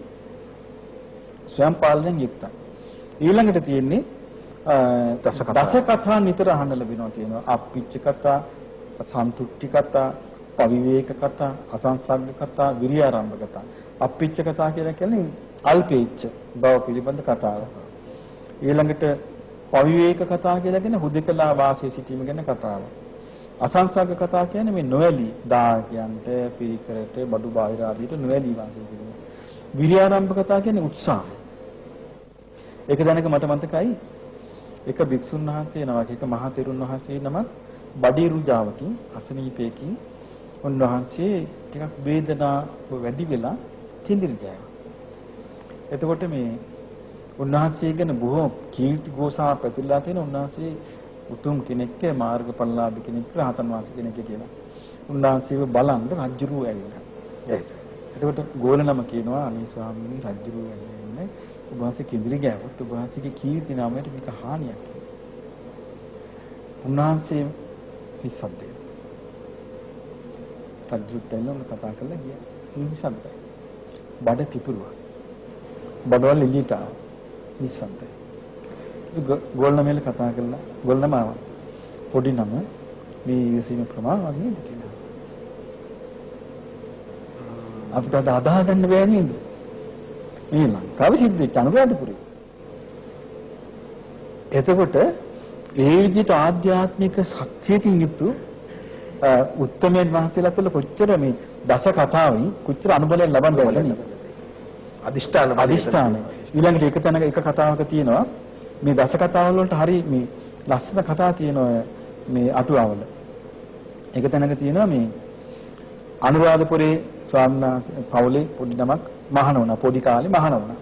ස්වයං පාලනයෙන් යුක්තයි. ඊළඟට තියෙන්නේ දස කතා නිතර අහන්න ලැබෙනවා කියනවා. අප්පිච්ච කතා, සන්තුට්ටි කතා, පවිවේක කතා, අසංසග්ග කතා, විරියාරම්භ කතා. අප්පිච්ච කතා කියලා කියන්නේ අල්පේච්ඡ බව පිළිබඳ කතාව. ඊළඟට පවිවේක කතා කියලා කියන්නේ හුදෙකලා වාසයේ සිටීම ගැන කතාව. අසංසග්ග කතා කියන්නේ මේ නොයලි දායකයන්ට පිරිකරට බඩු බාහිර ආදීට නොයලි වාසය කිරීම. විරියාරම්භ කතා කියන්නේ උත්සාහය. ඒක දැනක මට මතකයි එක භික්ෂුන් වහන්සේ නමක් එක මහා තෙරුන් වහන්සේ නමක් බඩේ රුජාවකින් අසනීපයකින් උන්වහන්සේ ටිකක් වේදනාව වැඩි වෙලා කිඳිරි ගෑවා. එතකොට මේ උන්වහන්සේ ගැන බොහෝ කීර්ති ഘോഷා පැතිරලා තියෙන උන්වහන්සේ උතුම් කෙනෙක් මාර්ගඵලලාභී කෙනෙක් රහතන් වහන්සේ කෙනෙක් කියලා. උන්වහන්සේව බලන්න රජුරු ඇවිල්ලා. එතකොට ගෝලනම කියනවා අනේ ස්වාමීනි රජුරු ඇවිල්ලා ඔබ වහන්සේ කිඳිරි ගෑවොත් ඔබ වහන්සේගේ කීර්ති නාමයට මේක හානියක්. උන්වහන්සේ හිස්සද්දේ. රජුත් එල්ලම කතා කරලා ගියා. හිස්සද්දයි. බඩ පිපුරුවා. බඩවල එළියට ආවා. හිස්සද්දයි. ගෝල්නමෙල කතා කරලා ගෝල්නම ආවා. පොඩි නම මේ ඉවසීම ප්‍රමාණවත් නේද කියලා. අපිට අදා ගන්න බෑ නේද? මේ ලංකාවේ සිද්ධ වෙච්ච අනුරාධපුරේ. එතකොට ඒ විදිහට ආධ්‍යාත්මික ශක්තියකින් යුතු උත්තමයන් වහන්සේලා තුළ කොච්චර මේ දස කතාවයි කොච්චර අනුබලයක් ලබන්න බැරිද නේද? අදිෂ්ඨාන. ඊළඟට එක තැනක එක කතාවක තියෙනවා මේ දස කතාවල වලට හරි මේ ලස්සන කතා තියෙනවා මේ අටුවාවල. එක තැනක තියෙනවා මේ අනුරාධපුරේ ස්වාමීන් වහන්සේ පවුලේ පොඩි නමක් මහාන වුණා. පොඩි කාලේ මහාන වුණා.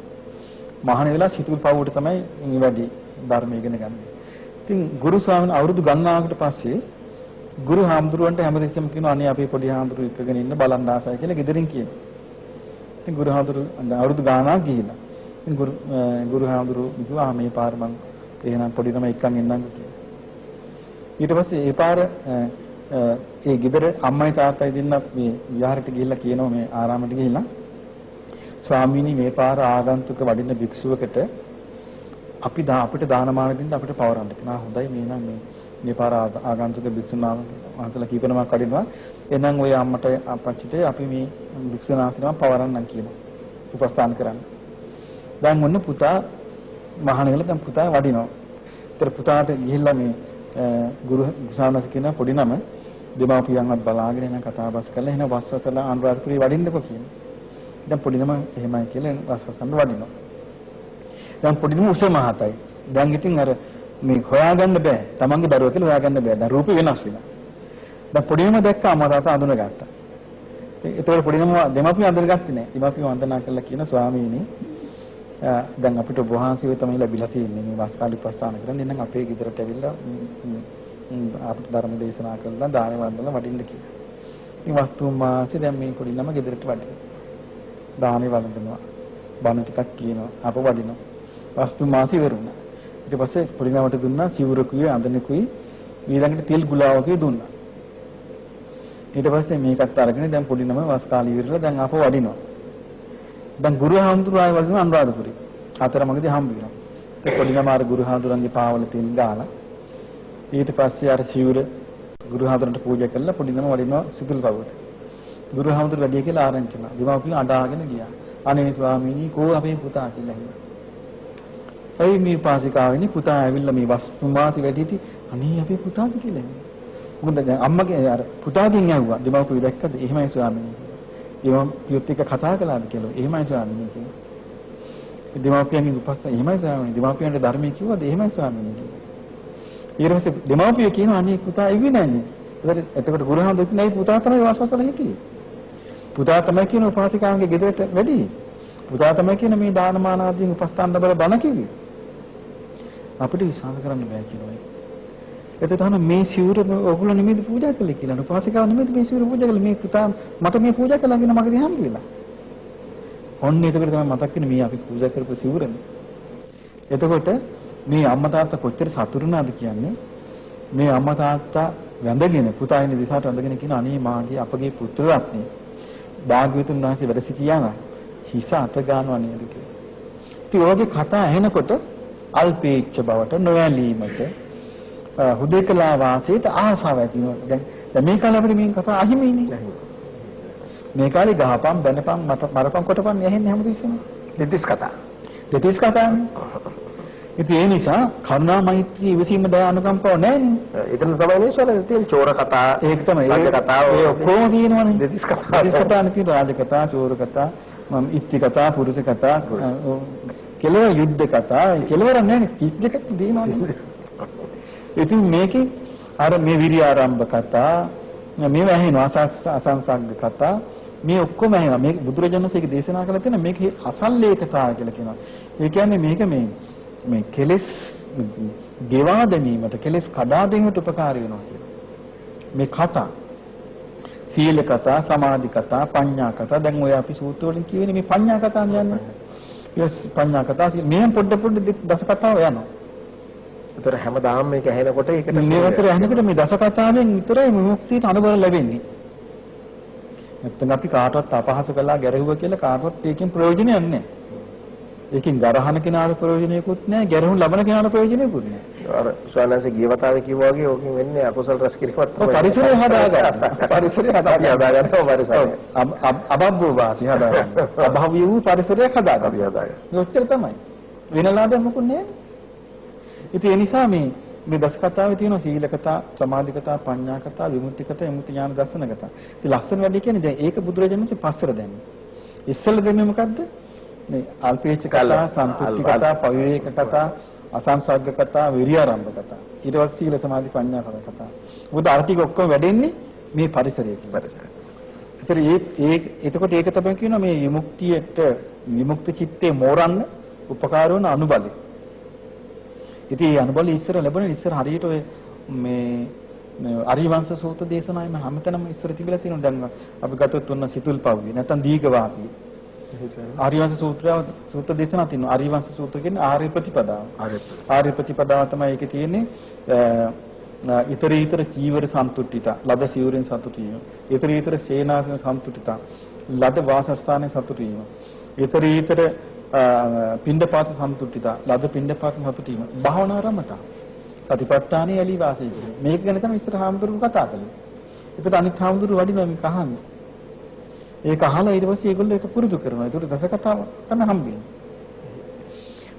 මහාන වෙලා සිතුල් පවුවට තමයි මේ වැඩි ධර්ම ඉගෙන ගන්න. ඉතින් ගුරු ස්වාමීන් අවුරුදු ගණනාවකට පස්සේ ගුරු හාමුදුරුවන්ට හැමදෙස්සම කියනවා අනේ අපේ පොඩි හාමුදුරුවෝ එක්කගෙන ඉන්න බලන්න ආසයි කියලා ගෙදරින් කියනවා. ඉතින් ගුරු හාමුදුරුවෝ අවුරුදු ගාණක් ගිහිල්ලා. ඉතින් ගුරු හාමුදුරුවෝ කිව්වා මේ පාර මං එහෙනම් පොඩි ළමයි එක්කන් එන්නම්කෝ කියලා. ඊට පස්සේ ඒ පාර ඒ ගෙදර අම්මයි තාත්තයි දෙන්න මේ විහාරයට ගිහිල්ලා කියනවා මේ ආරාමයට ගිහිල්ලා ස්වාමීනි මේ පාර ආගන්තුක වඩින භික්ෂුවකට අපිට දානමාන දෙන්න අපිට පවරන්න කියනවා. හොඳයි මේ නම් මේ පාර ආගන්තුක භික්ෂුණාම වහන්සේලා කීපනමක් වඩිනවා. එහෙනම් ඔය අම්මට අපච්චිට අපි මේ භික්ෂුණාසිනම පවරන්නම් කියනවා. උපස්ථාන කරන්න. දැන් මොන්න පුතා මහාන වෙලා දැන් පුතා වඩිනවා. ඒතර පුතාට ගිහිල්ලා මේ ගුරු ගුසානස් කියන පොඩි නම දෙමාපියන්වත් බලාගෙන එන කතා බස් කරලා එන වස්වසලා අනුරාධපුරේ වඩින්නකෝ කියනවා. දැන් පොඩි නම එහෙමයි කියලා වස්වසන්න වඩිනවා. දැන් පොඩි නම උස මහතයි. දැන් ඉතින් අර මේ හොයාගන්න බෑ. තමන්ගේ දරුවා කියලා හොයාගන්න බෑ. දැන් රූපේ වෙනස් වෙලා. දැන් පොඩි නම දැක්ක අම්මා තාත්තා අඳුනගත්තා. ඒතකොට පොඩි නම දෙමාපියන් අඳුනගත්තේ නෑ. දෙමාපියන් වන්දනා කරලා කියන ස්වාමීනි දැන් අපිට ඔබ වහන්සේ තමයි ලැබිලා තියෙන්නේ මේ වස් කාලේ උපස්ථාන කරන්න. එහෙනම් අපේ ගෙදරට ඇවිල්ලා අපිට ධර්ම දේශනා කළා දානේ වන්දනලා වඩින්න කියලා. මේ වස්තුන් මාසේ දැන් මේ පොඩි නම ගෙදරට වඩිනවා. දානේ වන්දනවා. බණ ටිකක් කියනවා. අප වඩිනවා. වස්තුන් මාසේ ඉවරුණා. ඊට පස්සේ පොඩි නමට දුන්නා සිවුරකුයි අඳනකුයි ඊළඟට තෙල් ගුලාවකුයි දුන්නා. ඊට පස්සේ මේකත් අරගෙන දැන් පොඩි නම වස් කාලේ ඉවරලා දැන් අප වඩිනවා. දැන් ගුරු හාමුදුරුවෝ ආයෙ වදිනවා අනුරාධපුරේ. අතරමඟදී හම්බ වෙනවා. ඒ පොඩි නම අර ගුරු හාමුදුරන්ගේ පාවල තෙල් දාලා ඊට පස්සේ අර සිවුර ගුරු හාමුදුරන්ට පූජා කරලා පොඩි නම වඩිනවා සිතුල් පවුවට. ගුරු හාමුදුරුවෝ වැඩිය කියලා ආරංචි වුණා. දෙමාපියන් අඬාගෙන ගියා. අනේ ස්වාමීනි කෝ අපේ පුතා කියලා හිතුවා. ඇයි මේ පාසිකාවෙනි පුතා ඇවිල්ලා මේ වස්තුමාසි වැඩිටි අනේ අපේ පුතාද කියලා හිතුවා. මොකද දැන් අම්මගේ අර පුතාගෙන් ඇහුවා දෙමාපියෝ දැක්කද? එහෙමයි ස්වාමීනි. ඒවම් පියොත් එක්ක කතා කළාද කියලා. එහෙමයි ස්වාමීනි කිව්වා. දෙමාපියන්ගේ උපස්ථාන එහෙමයි ස්වාමීනි. දෙමාපියන්ට ධර්මයේ කිව්වද? එහෙමයි ස්වාමීනි කිව්වා. ඊට පස්සේ දෙමාපියෝ කියනවා අනේ පුතා ඉවි නැන්නේ. එතකොට ගුරුහාමුදුරුවෝ කියනවා පුතා තමයි වාසවසල හිටියේ. පුතා තමයි කියන උපාසිකාවන්ගේ ගෙදරට වැඩි. පුතා තමයි කියන මේ දානමාන ආදී උපස්ථාන බල බණ කිව්වේ. අපිට විශ්වාස කරන්න බෑ කියනවා. එතකොට තමයි මේ සිවුර ඔයගොල්ලෝ නෙමෙයි පූජා කළේ කියලා. උපාසිකාව නෙමෙයි මේ සිවුර පූජා කළේ. මේ පුතා මට මේ පූජා කළා කියන මගදී හම්බ වෙලා. ඔන්න එතකොට තමයි මතක් වෙන්නේ මේ අපි පූජා කරපු සිවුරනේ. එතකොට මේ අම්මා තාත්තා කොච්චර සතුටුනාද කියන්නේ මේ අම්මා තාත්තා වැඳගෙන පුතා ඉන්න දිසාවට වැඳගෙන කියන අනේ මාගේ අපගේ පුත්‍ර රත්නේ භාග්‍යවතුන් වහන්සේ වැඩ සිටියා හිස අත ගන්නවා නේද කියලා. ඉතින් ඔයගේ කතා ඇහෙනකොට අල්පේච්ඡ බවට නොඇලීමට හුදේකලා වාසයට ආසාව ඇති වෙනවා. දැන් මේ කාලේ අපිට මේ කතා අහිමිනේ. මේ කාලේ ගහපම් බැනපම් මරපම් කොටපම් ඇහෙන්නේ හැමදෙස්සෙම. දෙතිස් කතානේ. ඉතින් ඒ නිසා කරුණා මෛත්‍රී ඉවසීම දයා අනුකම්පාව නැහැනේ. එතන තමයි මේ සොරේ තියෙන චෝර කතා. ඒක තමයි. රාජ කතාව. ඒ ඔක්කොම තියෙනවනේ. දෙතිස් කතානේ තියෙන රාජ කතා, චෝර කතා, ඉත්ති කතා, පුරුෂ කතා, කෙලවර යුද්ධ කතා, කෙලවර නැහැනේ. 32ක් තියෙනවනේ. ඉතින් මේකේ අර මේ විරිය ආරම්භ කතා, මේව ඇහෙනවා අසංසග්ග කතා, මේ ඔක්කොම ඇහෙනවා. මේ බුදුරජාණන් වහන්සේගේ දේශනා කළා තියෙන මේක අසල්ලේකතාව කියලා කියනවා. ඒ කියන්නේ මේක මේ කෙලෙස් ගෙවා දැමීමට කෙලෙස් කඩා දැමීමට උපකාර වෙනවා කියලා. මේ කතා සීල කතා, සමාධි කතා, පඤ්ඤා කතා. දැන් ඔය අපි සූත්‍ර වලින් කියවෙන්නේ මේ පඤ්ඤා කතා කියන්නේ. ඊස් පඤ්ඤා කතා මේ පොඩ දස කතාව යනවා. ඒතර හැමදාම මේක ඇහෙනකොට ඒකට මේ අතර ඇහෙනකොට මේ දස කතාවෙන් විතරයි විමුක්තියට අනුබල ලැබෙන්නේ. නැත්නම් අපි කාටවත් අපහාස කළා ගැරහුවා කියලා කාටවත් ඒකෙන් ප්‍රයෝජනයක් නැහැ. ඒකෙන් ගරහන කෙනාට ප්‍රයෝජනයකුත් නැහැ, ගැරහුම් ලබන කෙනාට ප්‍රයෝජනයකුත් නැහැ. අර ස්වාමීන් ගියවතාවේ කිව්වා වගේ ඕකෙන් වෙන්නේ අකුසල රැස් කිරීමක් තමයි. පරිසරය හදාගන්න. පරිසරය හදාගන්න පරිසරය. අබබ්බෝ වාසි හදාගන්න. අභව්‍ය වූ පරිසරයක් හදාගන්න. ඔච්චර තමයි. වෙනලාද මොකුත් නැහැ. ඉතින් ඒ නිසා මේ දස කතාවේ තියෙන සීල කතා, සමාධි කතා, පඤ්ඤා කතා, විමුක්ති කතා, විමුක්ති ඥාන දර්ශන කතා. ඉතින් ලස්සන වැඩි කියන්නේ දැන් ඒක බුදුරජාණන් වහන්සේ පස්සට දැම්මේ. ඉස්සෙල්ලා දැම්මේ මොකද්ද? මේ අල්පේච්ඡ කතා, සන්තුට්ටි කතා, පවිවේක කතා, අසංසග්ග කතා, විරියාරම්භ කතා. ඊට පස්සේ සීල සමාධි පඤ්ඤා කතා. මොකද අර ටික ඔක්කොම වැඩෙන්නේ මේ පරිසරයේ පරිසරය. එතකොට ඒක තමයි කියනවා මේ විමුක්තියට විමුක්ති චිත්තේ මෝරන්න උපකාර වන අනුබලය. ඉතින් මේ අනුබලය ඉස්සර ලැබුණේ ඉස්සර හරියට ඔය මේ අරිවංශ සූත්‍ර දේශනාවේ හැමතැනම ඉස්සර තිබිලා තියෙනවා. දැන් අපි ගත්තොත් ඔන්න සිතුල්පව්වේ නැත්නම් දීඝවාපී. ආර්යවංශ සූත්‍ර දේශනා තියෙනවා. ආර්යවංශ සූත්‍ර කියන්නේ ආර්ය ප්‍රතිපදාව. ආර්ය ප්‍රතිපදාව තමයි ඒකේ තියෙන්නේ. ඊතරීතර චීවර සම්තුට්ඨිත, ලද සිවුරෙන් සතුටු වීම. ඊතරීතර සේනාසන සම්තුට්ඨිත, ලද වාසස්ථානයේ සතුටු වීම. ඊතරීතර පිණ්ඩපාත සම්තුට්ඨිත, ලද පිණ්ඩපාත සතුටු වීම. භාවනා රමතා. සතිපට්ඨානයේ ඇලී වාසය කිරීම. මේක ගැන තමයි ඉස්සර හාමුදුරුවෝ කතා කළේ. ඒකට අනිත් හාමුදුරුවෝ වඩිනවා මේක අහන්නේ. ඒක අහලා ඊට පස්සේ ඒගොල්ලෝ ඒක පුරුදු කරනවා. ඒකට දස කතාව තමයි හම්බෙන්නේ.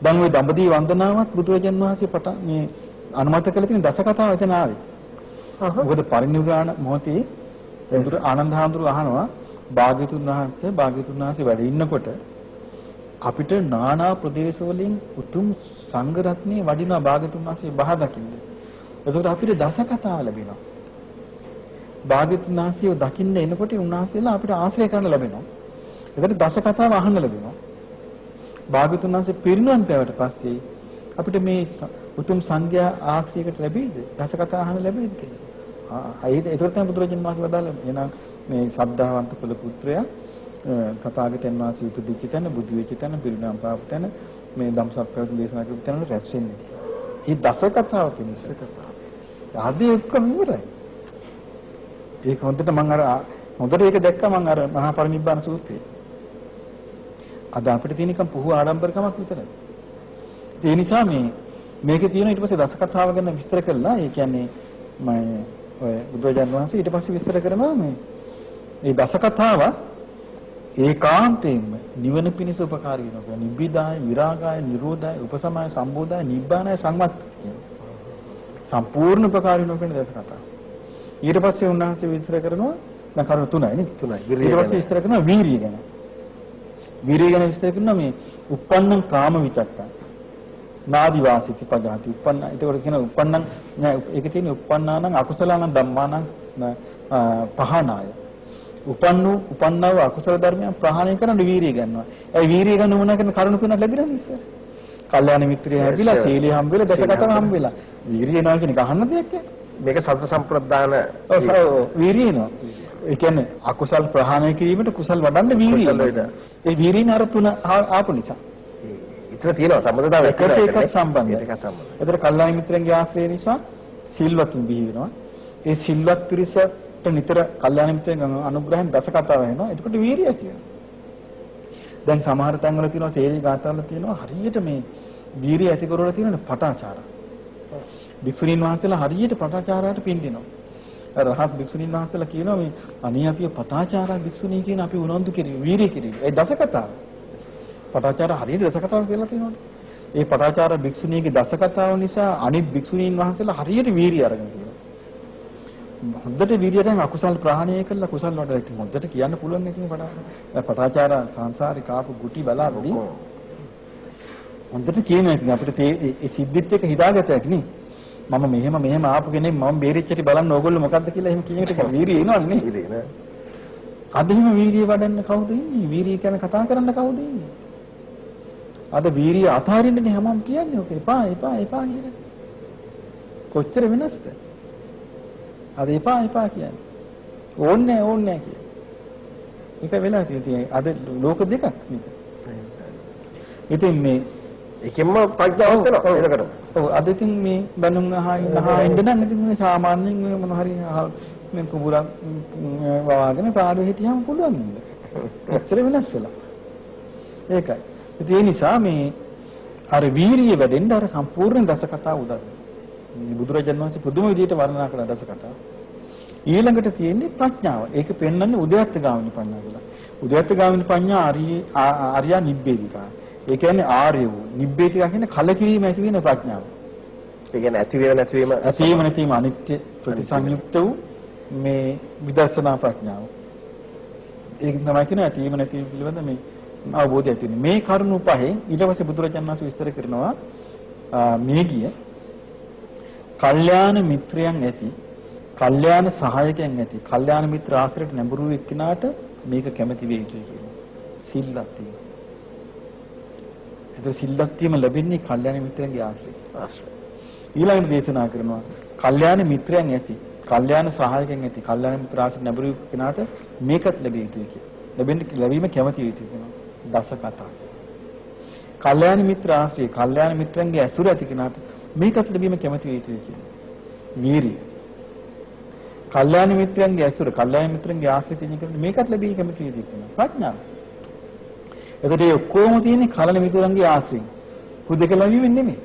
දැන් ওই දඹදිව වන්දනාවත් බුදුරජාන් වහන්සේ මේ අනුමත කළ තියෙන දස කතාව එතන ආවේ. මොකද පරිනිර්වාණ මොහොතේ ආනන්ද හාමුදුරුවෝ අහනවා භාග්‍යතුන් වහන්සේ වැඩ ඉන්නකොට අපිට නානා ප්‍රදේශ වලින් උතුම් සංඝ රත්නයේ වඩිනා භාග්‍යතුන් වහන්සේ බහ දකින්න. ඒකට අපිට දස කතාව ලැබෙනවා. භාග්‍යතුන් වහන්සේව දකින්න එනකොට උන්වහන්සේලා අපිට ආශ්‍රය කරන්න ලැබෙනවා. ඒකට දස කතාව අහන්න ලැබෙනවා. භාග්‍යතුන් වහන්සේ පිරිනුවන් පෑවට පස්සේ අපිට මේ උතුම් සංඝයා ආශ්‍රයයකට ලැබෙයිද? දස කතා අහන්න ලැබෙයිද කියලා. ඒක තමයි බුදුරජාණන් වහන්සේ වදාළ එහෙනම් මේ ශ්‍රද්ධාවන්ත කුල පුත්‍රයා තථාගතයන් වහන්සේ උපදිච්ච තැන, බුදු වෙච්ච තැන, පිරිනුවන් පාපු තැන මේ ධම්සප්පවතුන් දේශනා කරපු තැන රැස් වෙන්නේ. මේ දස කතාව පිණිස කතාව. ආදී ඔක්කොම ඉවරයි. ඒක හොඳට මම හොඳට ඒක දැක්කා මම අර මහා පරිනිබ්බාන සූත්‍රයේ. අද අපිට තියෙන එකම පුහු ආඩම්බරකමක් විතරයි. ඒ නිසා මේකේ තියෙන ඊට පස්සේ දස කතාව ගැන විස්තර කළා. ඒ කියන්නේ මම ඔය බුදුරජාණන් වහන්සේ ඊට පස්සේ විස්තර කරනවා මේ දස කතාව ඒකාන්තයෙන්ම නිවන පිණිස උපකාරී වෙනවා. නිබ්බිදාය, විරාගාය, නිරෝධාය, උපසමාය, සම්බෝධාය, නිබ්බානාය, සංවත්තය කියන සම්පූර්ණ උපකාරී වෙනවා කියන දස කතාව. ඊට පස්සේ උන්වහන්සේ විස්තර කරනවා දැන් කරුණු තුනයි නේ තුනයි. ඊට පස්සේ විස්තර කරනවා වීරිය ගැන. වීරිය ගැන විස්තර කරනවා මේ uppannam කාම විතක්කං. නාදි වාසිති පජාති uppන්න. ඒකට කියන uppannam ඒකේ තියෙන uppannානම් අකුසලානම් ධම්මානම් පහනාය. උපන්නව අකුසල ධර්මයන් ප්‍රහාණය කරන්න වීරිය ගන්නවා. ඒ වීරිය ගන්න මොන කරන කරුණු තුනක් ලැබිලා ඉස්සර. කල්යාණ මිත්‍රය හැදිලා, සීලිය හම්බෙලා, දසකතම හම්බෙලා. වීරිය එනවා කියන එක අහන්න දෙයක් නෑ. මේක සතර සම්ප්‍රදාන වීරිය එනවා. ඒ කියන්නේ අකුසල් ප්‍රහාණය කිරීමට කුසල් වඩන්න වීරිය. ඒ වීරියන අර තුන ආපු නිසා. ඉතන තියෙනවා සම්බන්ධතාවය එකට සම්බන්ධයි. ඒතර කල්යාණ මිත්‍රයන්ගේ ආශ්‍රය නිසා සිල්වත්තුන් බිහි වෙනවා. ඒ සිල්වත් පිරිසට නිතර කල්යාණ මිත්‍රයන් අනුග්‍රහයෙන් දසකතාව වෙනවා. එතකොට වීරිය ඇති වෙනවා. දැන් සමහර තැන්වල තියෙනවා තේරී ගාථාවල තියෙනවා හරියට මේ වීරිය ඇති කරවල තියෙන පටාචාර. භික්ෂුණීන් වහන්සේලා හරියට පටාචාරයට පින්දිනවා. රහත් භික්ෂුණීන් වහන්සේලා කියනවා මේ අනේ අපි පටාචාර භික්ෂුණී කියන අපි උනන්දු කිරීම වීරිය කිරීම. ඒ දසකතාව. පටාචාර හරියට දසකතාව කියලා තියෙනවනේ. ඒ පටාචාර භික්ෂුණීගේ දසකතාව නිසා අනිත් භික්ෂුණීන් වහන්සේලා හරියට වීරිය අරගෙන තියෙනවා. හොඳට වීරියෙන් අකුසල් ප්‍රහාණය කළා කුසල් වඩලා ඉතින් හොඳට කියන්න පුළුවන් නේ ඉතින් පටාචාර සංසාරේ කාපු ගුටි බලාද්දී හොඳට කියනවා ඉතින් අපිට ඒ සිද්ධිත් එක්ක හිතාගත්තක් නේ මම මෙහෙම ආපු කෙනෙක් මම බේරිච්චටි බලන්න ඕගොල්ලෝ මොකද්ද කියලා එහෙම කියන එකට වීරිය එනවනේ නේ වීරිය නේ අද එහෙම වීරිය වඩන්න කවුද ඉන්නේ වීරිය ගැන කතා කරන්න කවුද ඉන්නේ අද වීරිය අතාරින්නනේ හැමෝම කියන්නේ ඔක එපා කියලා කොච්චර වෙනස්ද අද එපා කියන්නේ. ඕන්නේ කියන්නේ. මේක වෙලා තියෙන්නේ අද ලෝක දෙකක් මේක. ඉතින් මේ එකෙන්ම ප්‍රඥාවක් වෙනවා එතකොට. ඔව් අද ඉතින් මේ බණුන් අහින්න නම් ඉතින් මේ සාමාන්‍යයෙන් මේ මොන හරි මේ කුඹුරක් වවාගෙන පාඩුවේ හිටියම පුළුවන් නේද? එච්චර වෙනස් වෙලා. ඒකයි. ඉතින් ඒ නිසා මේ අර වීරිය වැඩෙන්න අර සම්පූර්ණ දසකතාව උදව්. බුදුරජාණන් වහන්සේ පුදුම විදිහට වර්ණනා කළ දසකතාව. ඊළඟට තියෙන්නේ ප්‍රඥාව. ඒක පෙන්වන්නේ උද්‍යත්ත ගාමිනී ප්‍රඥාව කියලා. උද්‍යත්ත ගාමිනී ප්‍රඥා ආර්ය නිබ්බේධිකා. ඒ කියන්නේ ආර්ය වූ නිබ්බේධිකා කියන්නේ කලකිරීම ඇති වෙන ප්‍රඥාව. ඒ කියන්නේ ඇතිවීම නැතිවීම අනිත්‍ය ප්‍රතිසංයුක්ත වූ මේ විදර්ශනා ප්‍රඥාව. ඒක තමයි කියන ඇතිවීම නැතිවීම පිළිබඳ මේ අවබෝධය ඇති වෙන්නේ. මේ කරුණු පහේ ඊට පස්සේ බුදුරජාණන් වහන්සේ විස්තර කරනවා මේ ගිය කල්යාණ මිත්‍රයන් ඇති කල්යාණ සහායකයන් ඇති කල්යාණ මිත්‍ර ආශ්‍රයට නැඹුරු එක්කිනාට මේක කැමැති වෙයි කියලා. සිල්වත් වීම. ඒතර සිල්වත් වීම ලැබෙන්නේ කල්යාණ මිත්‍රයන්ගේ ආශ්‍රය. ඊළඟට දේශනා කරනවා කල්යාණ මිත්‍රයන් ඇති කල්යාණ සහායකයන් ඇති කල්යාණ මිත්‍ර ආශ්‍රයට නැඹුරු එක්කිනාට මේකත් ලැබෙයි කියලා. ලැබීම කැමැති වෙයි කියනවා. දස කතා. කල්යාණ මිත්‍ර ආශ්‍රය කල්යාණ මිත්‍රයන්ගේ ඇසුර ඇති කෙනාට මේකත් ලැබීම කැමැති වෙයි කියනවා. වීරිය. කල්යාණ මිත්‍රයන්ගේ ඇසුර, කල්යාණ මිත්‍රයන්ගේ ආශ්‍රිත තියෙන කෙනාට මේකත් ලැබී කැමැති වෙයි කියනවා. ප්‍රඥාව. එතකොට මේ ඔක්කොම තියෙන්නේ කල්යාණ මිත්‍රයන්ගේ ආශ්‍රයෙන්. හුදෙකලා වීමෙන් නෙමෙයි.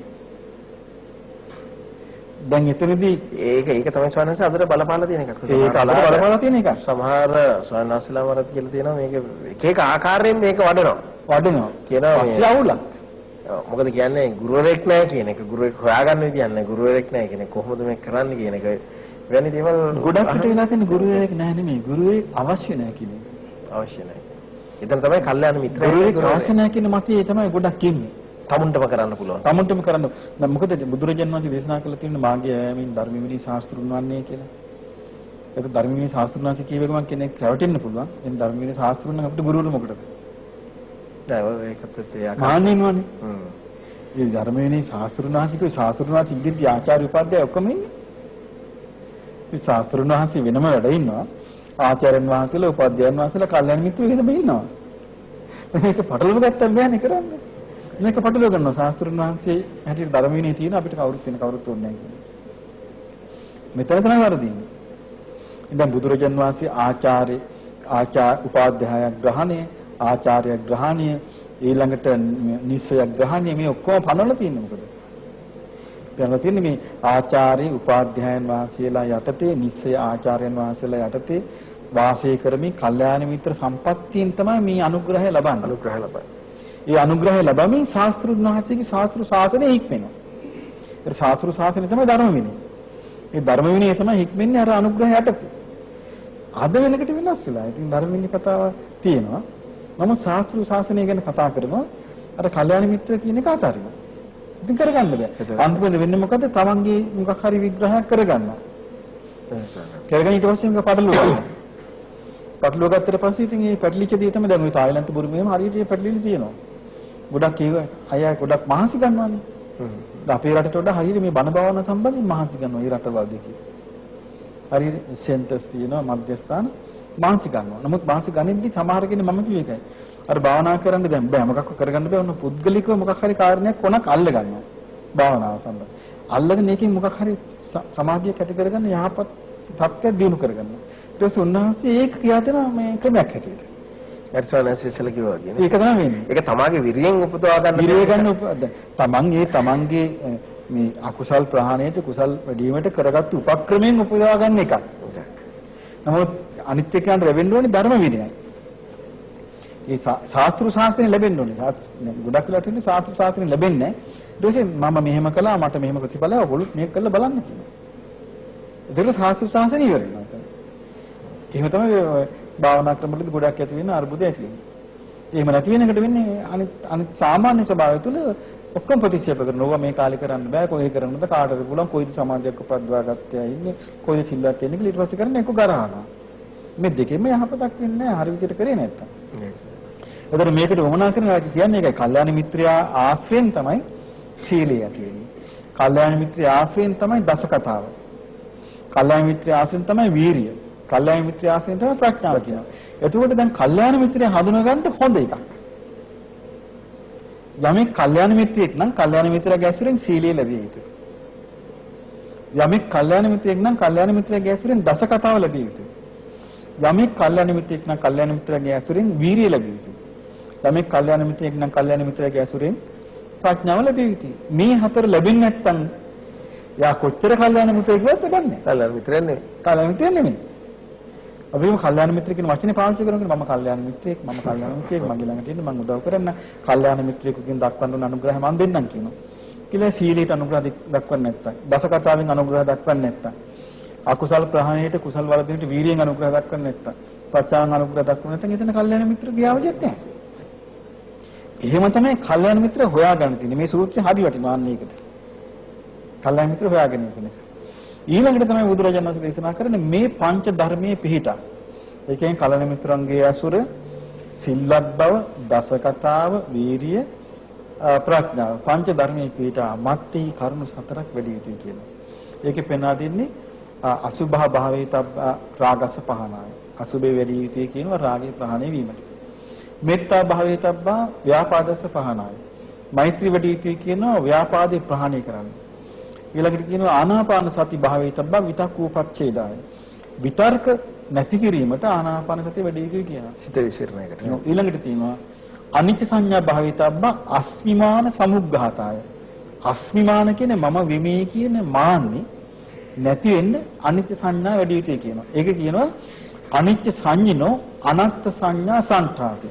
දැන් එතනදී ඒක තමයි ස්වාමීන් වහන්සේ අදට බලපාලා තියෙන එකක්. ඒක අදට බලපාලා තියෙන එකක්. සමහර ස්වාමීන් වහන්සේලා වරත් කියලා තියෙනවා මේක එක ආකාරයෙන් මේක වඩනවා. කියනවා පස්සේ අවුලක්. මොකද කියන්නේ ගුරුවරයෙක් නැහැ කියන එක ගුරුවරයෙක් හොයාගන්න විදියක් නැහැ ගුරුවරයෙක් නැහැ කියන එක කොහොමද මේක කරන්නේ කියන එක වෙන දේවල් ගොඩක් පිට වෙලා තියෙන ගුරුවරයෙක් නැහැ නෙමෙයි ගුරුවරයෙක් අවශ්‍ය නැහැ කියන එක අවශ්‍ය නැහැ. එතන තමයි කල්යාණ මිත්‍රයෙක් ගුරුවරයෙක් අවශ්‍ය නැහැ කියන මතය තමයි ගොඩක් ඉන්නේ. තමුන්ටම කරන්න පුළුවන්. තමුන්ටම කරන්න. දැන් මොකද බුදුරජාණන් වහන්සේ දේශනා කළා තියෙන මාර්ගය යෑමෙන් ධර්ම විනී ශාස්ත්‍රුන් වන්නේ කියලා. ඒක ධර්ම විනී ශාස්ත්‍රුන් වහන්සේ කියව එක මම කෙනෙක් රැවටෙන්න පුළුවන්. එන් ධර්ම විනී ශාස්ත්‍රුන් නම් අපිට ගුරුවරු මොකටද? නෑ ඒකත් ඒ ආකාරයෙන්. මාන්නින්වනේ. මේ ධර්ම විනී ශාස්ත්‍රුන් වහන්සේ ශාස්ත්‍රුන් වහන්සේ ඉදිරිය ආචාර්ය උපාධ්‍යාය ඔක්කොම ඉන්නේ. මේ ශාස්ත්‍රුන් වහන්සේ වෙනම වැඩ ඉන්නවා. ආචාර්යන් වහන්සේලා උපාධ්‍යායන් වහන්සේලා කල්යාණ මිත්‍රයෝ වෙනම ඉන්නවා. මේක පටලව ගත්තම බෑනේ කරන්නේ. මේක පටලව ගන්නවා ශාස්ත්‍රුන් වහන්සේ හැටියට ධර්ම විනී තියෙන අපිට කවුරුත් වෙන කවුරුත් ඕනේ නැහැ කියන්නේ. මෙතන තමයි වරදින්නේ. ඉතින් බුදුරජාන් වහන්සේ ආචාර්ය උපාධ්‍යාය ග්‍රහණය ආචාර්ය ග්‍රහණය ඊළඟට නිස්සය ග්‍රහණය මේ ඔක්කොම පනවලා තියෙන්නේ මොකද? පනවලා තියෙන්නේ මේ ආචාර්ය උපාධ්‍යායන් වහන්සේලා යටතේ නිස්සය ආචාර්යයන් වහන්සේලා යටතේ වාසය කරමින් කල්යාණ මිත්‍ර සම්පත්තියෙන් තමයි මේ අනුග්‍රහය ලබන්නේ. ඒ අනුග්‍රහය ලැබමින් ශාස්ත්‍රුන් වහන්සේගේ ශාස්ත්‍රු ශාසනය හික්මෙනවා. ඒ ශාස්ත්‍රු ශාසනය තමයි ධර්ම විනය. ඒ ධර්ම විනය තමයි හික්මෙන්නේ අර අනුග්‍රහය යටතේ. අද වෙනකට වෙනස් වෙලා. ඉතින් ධර්ම විනය කතාව තියෙනවා. නමුත් ශාස්ත්‍රු ශාසනය ගැන කතා කරනවා. අර කල්යාණ මිත්‍ර කියන එක අතාරිනවා. ඉතින් කරගන්න බෑ. අන්තිමට වෙන්නේ මොකද? තමන්ගේ මොකක් හරි විග්‍රහයක් කරගන්නවා. කරගෙන ඊට පස්සේ මේක පටලවනවා. පටලුව ගත්තට පස්සේ ඉතින් මේ පැටලිච්ච දේ තමයි දැන් ওই තායිලන්ත බුරුමේම හරියට මේ පැටලිලි තියෙනවා. ගොඩක් අය ගොඩක් මහන්සි ගන්නවානේ. අපේ රටට වඩා හරියට මේ බණ භාවනා සම්බන්ධයෙන් මහන්සි ගන්නවා මේ රටවල් දෙකේ. හරියට සෙන්ටර්ස් තියෙනවා මධ්‍යස්ථාන මහන්සි ගන්නවා. නමුත් මහන්සි ගනිද්දි සමහර කෙනෙක් මම කිව්ව එකයි. අර භාවනා කරන්න දැන් බෑ මොකක් කරගන්න බෑ ඔන්න පුද්ගලිකව මොකක් හරි කාරණයක් කොනක් අල්ල ගන්නවා. භාවනාව සම්බන්ධ. අල්ලගෙන ඒකෙන් මොකක් හරි සමාධියක් ඇති කරගන්න යහපත් තත්ත්වයක් දිනු කරගන්න. ඊට පස්සේ උන්වහන්සේ ඒක කියා දෙනවා මේ ක්‍රමයක් හැටියට. එර්සෝනසිසල කිව්වා කියන්නේ. ඒක තමයි වෙන්නේ. ඒක තමාගේ විරියෙන් උපදවා ගන්න. විරිය ගන්න තමන්ගේ මේ අකුසල් ප්‍රහාණයට කුසල් වැඩිවීමට කරගත්තු උපක්‍රමයෙන් උපදවා ගන්න එකක්. නමුත් අනිත් එකකට ලැබෙන්න ඕනේ ධර්ම විනයයි. ඒ ශාස්ත්‍රීය ශාස්ත්‍රයෙන් ලැබෙන්න ඕනේ. ගොඩක් වෙලාවට ඉන්නේ ශාස්ත්‍රීය ශාස්ත්‍රයෙන් ලැබෙන්නේ නැහැ. ඊට පස්සේ මම මෙහෙම කළා මට මෙහෙම ප්‍රතිඵලය ඔයගොල්ලෝ මේක කරලා බලන්න කියනවා. ඒක ශාස්ත්‍රීය ශාස්ත්‍රයෙන් ඉවරයි නේද? එහෙම තමයි භාවනා ක්‍රමවලදී ගොඩක් ඇති වෙන අර්බුද ඇති වෙන්නේ. එහෙම නැති වෙන එකට වෙන්නේ අනිත් සාමාන්‍ය ස්වභාවය තුළ ඔක්කොම ප්‍රතික්ෂේප කරනවා. මේ කාලේ කරන්න බෑ කොහේ කරන්නද කාටද පුළුවන් කොයිද සමාජයක් උපද්දවා ගත්තේ ඉන්නේ කොයිද සිල්වත් වෙන්නේ කියලා ඊට පස්සේ කරන්නේ එක ගරහනවා. මේ දෙකෙන්ම යහපතක් වෙන්නේ නැහැ හරි විදිහට කරේ නැත්තම්. ඒතර මේකට වමනා කරනවා කියන්නේ ඒකයි. කල්යාණ මිත්‍රයා ආශ්‍රයෙන් තමයි සීලය ඇති වෙන්නේ. කල්යාණ මිත්‍රයා ආශ්‍රයෙන් තමයි දස කතාව. කල්යාණ මිත්‍රයා ආශ්‍රයෙන් තමයි වීරිය. කල්යාණ මිත්‍රයා ආශ්‍රයෙන් තමයි ප්‍රඥාව කියනවා. එතකොට දැන් කල්යාණ මිත්‍රයා හඳුනා ගන්න හොඳ එකක්. යමෙක් කල්යාණ මිත්‍රයෙක් නම් කල්යාණ මිත්‍රයාගේ ඇසුරෙන් සීලය ලැබිය යුතුයි. යමෙක් කල්යාණ මිත්‍රයෙක් නම් කල්යාණ මිත්‍රයාගේ ඇසුරෙන් දස කතාව ලැබිය යුතුයි. යමෙක් කල්යාණ මිත්‍රයෙක් නම් කල්යාණ මිත්‍රයාගේ ඇසුරෙන් වීරිය ලැබිය යුතුයි. යමෙක් කල්යාණ මිත්‍රයෙක් නම් කල්යාණ මිත්‍රයාගේ ඇසුරෙන් ප්‍රඥාව ලැබිය යුතුයි. මේ හතර ලැබෙන්නේ නැත්නම් යා කොච්චර කල්යාණ මිත්‍රයෙක් වෙද්ද දන්නේ නැහැ. කල්යාණ මිත්‍රයෙක් නෙමෙයි. කල්යාණ මිත්‍රයෙක් නෙමෙයි. අපිම කල්යාණ මිත්‍ර කියන වචනේ පාවිච්චි කරනකොට මම කල්යාණ මිත්‍රයෙක් මගේ ළඟට ඉන්න මම උදව් කරන්න කල්යාණ මිත්‍රයෙකුගෙන් දක්වන්න ඕන අනුග්‍රහය මම දෙන්නම් කියනවා. කියලා සීලයට අනුග්‍රහ දක්වන්නේ නැත්තම්, දස කතාවෙන් අනුග්‍රහ දක්වන්නේ නැත්තම්, අකුසල් ප්‍රහාණයට කුසල් වර්ධනයට වීරියෙන් අනුග්‍රහ දක්වන්නේ නැත්තම්, ප්‍රත්‍යාංග අනුග්‍රහ දක්වන්නේ නැත්නම් එතන කල්යාණ මිත්‍ර ක්‍රියාවලියක් නැහැ. එහෙම තමයි කල්යාණ මිත්‍ර හොයාගන්න තියෙන්නේ. මේ සූත්‍රය හරි වටිනවා අන්න ඒකට. කල්යාණ මිත්‍ර හොයාගෙන ඉන්න නිසා. ඊළඟට තමයි බුදුරජාණන් වහන්සේ දේශනා කරන්නේ මේ පංච ධර්මයේ පිහිටා. ඒ කියන්නේ කල්යාණ මිත්‍රන්ගේ අසුර, සිල්වත් බව, දස කතාව, වීරිය, ප්‍රඥාව පංච ධර්මයේ පිහිටා මත්තේ කරුණු හතරක් වැඩි යුතුයි කියනවා. ඒකේ පෙන්වා දෙන්නේ අසුභ භාවේතබ්බ රාගස පහනාය. අසුභේ වැඩි යුතුයි කියනවා රාගේ ප්‍රහාණය වීමට. මෙත්තා භාවේතබ්බ ව්‍යාපාදස පහනාය. මෛත්‍රී වැඩි යුතුයි කියනවා ව්‍යාපාදේ ප්‍රහාණය කරන්න. ඊළඟට කියනවා ආනාපාන සති භාවේතබ්බ විතක්කෝපච්ඡේදාය. විතර්ක නැති කිරීමට ආනාපාන සතිය වැඩි යුතුයි කියනවා. සිත විසිරණයකට. ඊළඟට තියෙනවා අනිච්ච සංඥා භාවිතබ්බ අස්මිමාන සමුග්ඝාතාය. අස්මිමාන කියන්නේ මම විමේ කියන මාන්නේ නැති වෙන්න අනිච්ච සංඥා වැඩි යුතුයි කියනවා. ඒක කියනවා අනිච්ච සංඥිනෝ අනත්ත් සංඥා සංඨාති.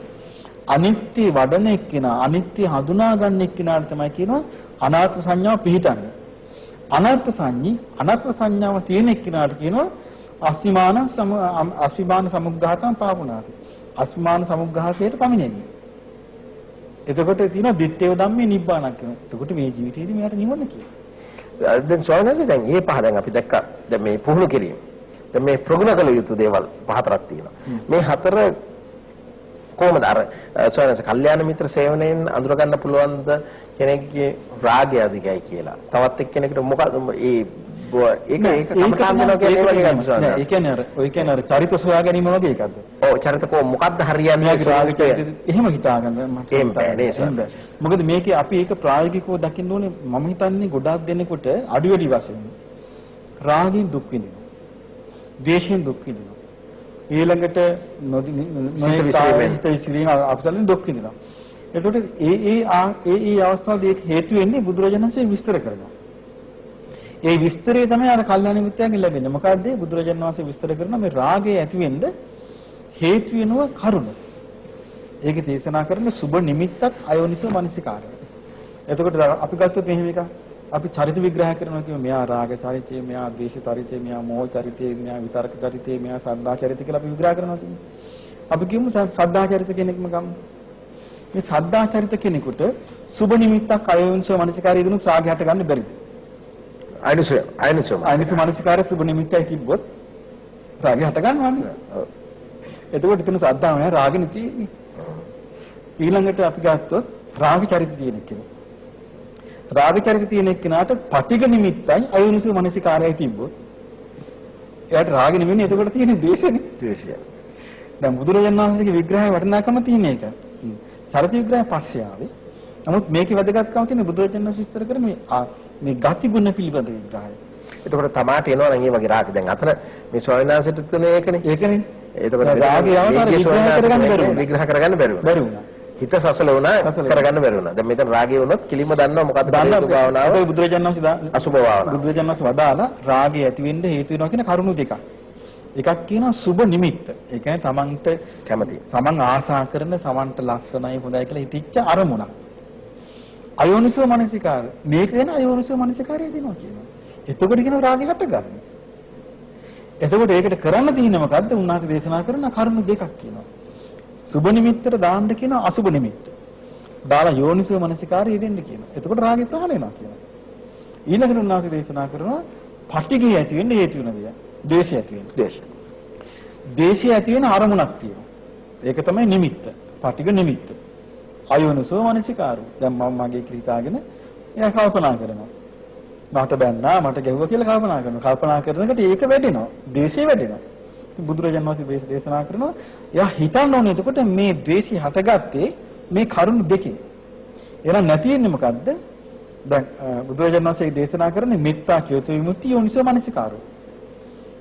අනිත්‍ය වඩන එක්කිනා අනිත්‍ය හඳුනා ගන්න එක්කිනාට තමයි කියනවා අනාත්ම සංඥාව පිහිටන්නේ. අනත්ත් සංඥි අනත්ම සංඥාව තියෙන එක්කිනාට කියනවා අස්මිමාන සමුග්ඝාතං පාපුනාති. අස්මිමාන සමුග්ඝාතයට පමිනෙන්නේ. එතකොට තියෙනවා දිත්තේව ධම්මේ නිබ්බාණක් කියනවා. එතකොට මේ ජීවිතේදී මෙයාට නිවන කියනවා. දැන් ස්වාමීන් දැන් මේ පහ දැන් අපි දැක්කා. දැන් මේ පුහුණු කිරීම. දැන් මේ ප්‍රගුණ කළ යුතු දේවල් පහතරක් තියෙනවා. මේ හතර කොහොමද අර ස්වාමීන් කල්යාණ මිත්‍ර සේවනයෙන් අඳුර ගන්න පුළුවන්ද කෙනෙක්ගේ රාගය අධිකයි කියලා. තවත් එක්කෙනෙකුට මොකද ඒක කමඨාන් දෙනවා කියන්නේ වගේ එකක්ද ස්වාමීන්? ඒ කියන්නේ ඔය කියන්නේ අර චරිත සොයා ගැනීම වගේ එකක්ද? ඔව් චරිත මොකක්ද හරියන්නේ රාග චරිත එහෙම හිතාගන්න මට එහෙම බෑ. මොකද මේකේ අපි ඒක ප්‍රායෝගිකව දකින්න ඕනේ. මම හිතන්නේ ගොඩාක් දෙනෙකුට අඩු වැඩි වශයෙන් රාගයෙන් දුක් විඳිනවා. ද්වේෂයෙන් දුක් විඳිනවා. ඊළඟට නොහිත විසිරීම අකුසලෙන් දුක් විඳිනවා. එතකොට ඒ අවස්ථාවේදී හේතු වෙන්නේ බුදුරජාණන් වහන්සේ විස්තර කරනවා. ඒ විස්තරය තමයි අර කල්යාණ මිත්‍යාගෙන් ලැබෙන්නේ. මොකද්ද? බුදුරජාණන් වහන්සේ විස්තර කරනවා මේ රාගය ඇති වෙන්න හේතු වෙනවා කරුණ. ඒකේ දේශනා කරන සුබ නිමිත්තක් අයෝනිසෝ මනසිකාරය. එතකොට අපි ගත්තොත් මෙහෙම එකක්. අපි චරිත විග්‍රහ කරනවා කියමු මෙයා රාග චරිතය, මෙයා ද්වේෂ චරිතය, මෙයා මෝහ චරිතය, මෙයා විතරක චරිතය, මෙයා සද්ධා චරිතය කියලා අපි විග්‍රහ කරනවා කියමු. අපි කියමු සද්ධා චරිත කෙනෙක්ම ගමු. මේ සද්ධා චරිත කෙනෙකුට සුබ නිමිත්තක් අයෝනිසෝ මනසිකාරය දුන්නොත් රාගය හට ගන්න බැරිද? අයනිසෝ මනසිකාරය සුබ නිමිත්තයි තිබ්බොත් රාගය හට ගන්නවනේ. එතකොට එතන සද්ධාව නෑ රාගෙ තියෙන්නේ. ඊළඟට අපි ගත්තොත් රාග චරිත තියෙන කෙනෙක්. රාග චරිත තියෙන කෙනාට පටිඝ නිමිත්තයි අයෝනිසෝ මනසිකාරයයි තිබ්බොත් එයාට රාගෙ නෙමෙයි එතකොට තියෙන්නේ ද්වේෂනේ. ද්වේෂය. දැන් බුදුරජාණන් වහන්සේගේ විග්‍රහය වටිනාකම තියෙන එක. චරිත විග්‍රහය පස්සේ ආවේ. නමුත් මේකේ වැදගත්කම තියෙන බුදුරජාණන් වහන්සේ විස්තර කරන මේ ගති ගුණ පිළිබඳ විග්‍රහය. එතකොට තමාට එනවා නම් ඒ වගේ රාග. දැන් අතන මේ ස්වයනාසිට තුනේ ඒකනේ. ඒකනේ. එතකොට රාගය අවතාර විග්‍රහ කරගන්න බැරි වුණා. හිත සසල වුණා කරගන්න බැරි වුණා. දැන් මෙතන රාගය වුණොත් කිලිම දන්නවා මොකද්ද හේතු භාවනාව. ඒක බුදුරජාණන් වහන්සේ අසුභ භාවනාව. බුදුරජාණන් වහන්සේ වදාලා රාගය ඇති වෙන්න හේතු වෙනවා කියන කරුණු දෙකක්. එකක් කියනවා සුබ නිමිත්ත. ඒ කියන්නේ තමන්ට කැමති. තමන් ආසා කරන සමන්ට ලස්සනයි හොඳයි කියලා හිතච්ච අරමුණක්. අයෝනිසෝ මනසිකාර. මේක වෙන අයෝනිසෝ මනසිකාරය දෙනවා කියනවා. එතකොට කියනවා රාගය හටගන්න. එතකොට ඒකට කරන්න තියෙන්නේ මොකද්ද? උන්වහන්සේ දේශනා කරන කරුණු දෙකක් කියනවා. සුබ නිමිත්තට දාන්න කියනවා අසුබ නිමිත්ත. දාලා යෝනිසෝ මනසිකාරය දෙන්න කියනවා. එතකොට රාගය ප්‍රහාණය වෙනවා කියනවා. ඊළඟට උන්වහන්සේ දේශනා කරනවා පටිඝය ඇති වෙන්න හේතු වෙන දේ. ද්වේෂය ඇති වෙන. ද්වේෂය ඇති වෙන අරමුණක් තියෙනවා. ඒක තමයි නිමිත්ත. පටිඝ නිමිත්ත. අයෝනිසෝ මනසිකාරෝ. දැන් මම මගේ හිතාගෙන එයා කල්පනා කරනවා. මට බැන්නා මට ගැහුවා කියලා කල්පනා කරනවා. කල්පනා කරනකොට ඒක වැඩෙනවා. ද්වේෂය වැඩෙනවා. බුදුරජාණන් වහන්සේ දේශනා කරනවා එයා හිතන්න ඕනේ එතකොට මේ ද්වේෂය හටගත්තේ මේ කරුණු දෙකෙන්. එහෙනම් නැති වෙන්නේ මොකද්ද? දැන් බුදුරජාණන් වහන්සේ දේශනා කරන්නේ මෙත්තා චේතෝ විමුක්ති යෝනිසෝ මනසිකාරෝ.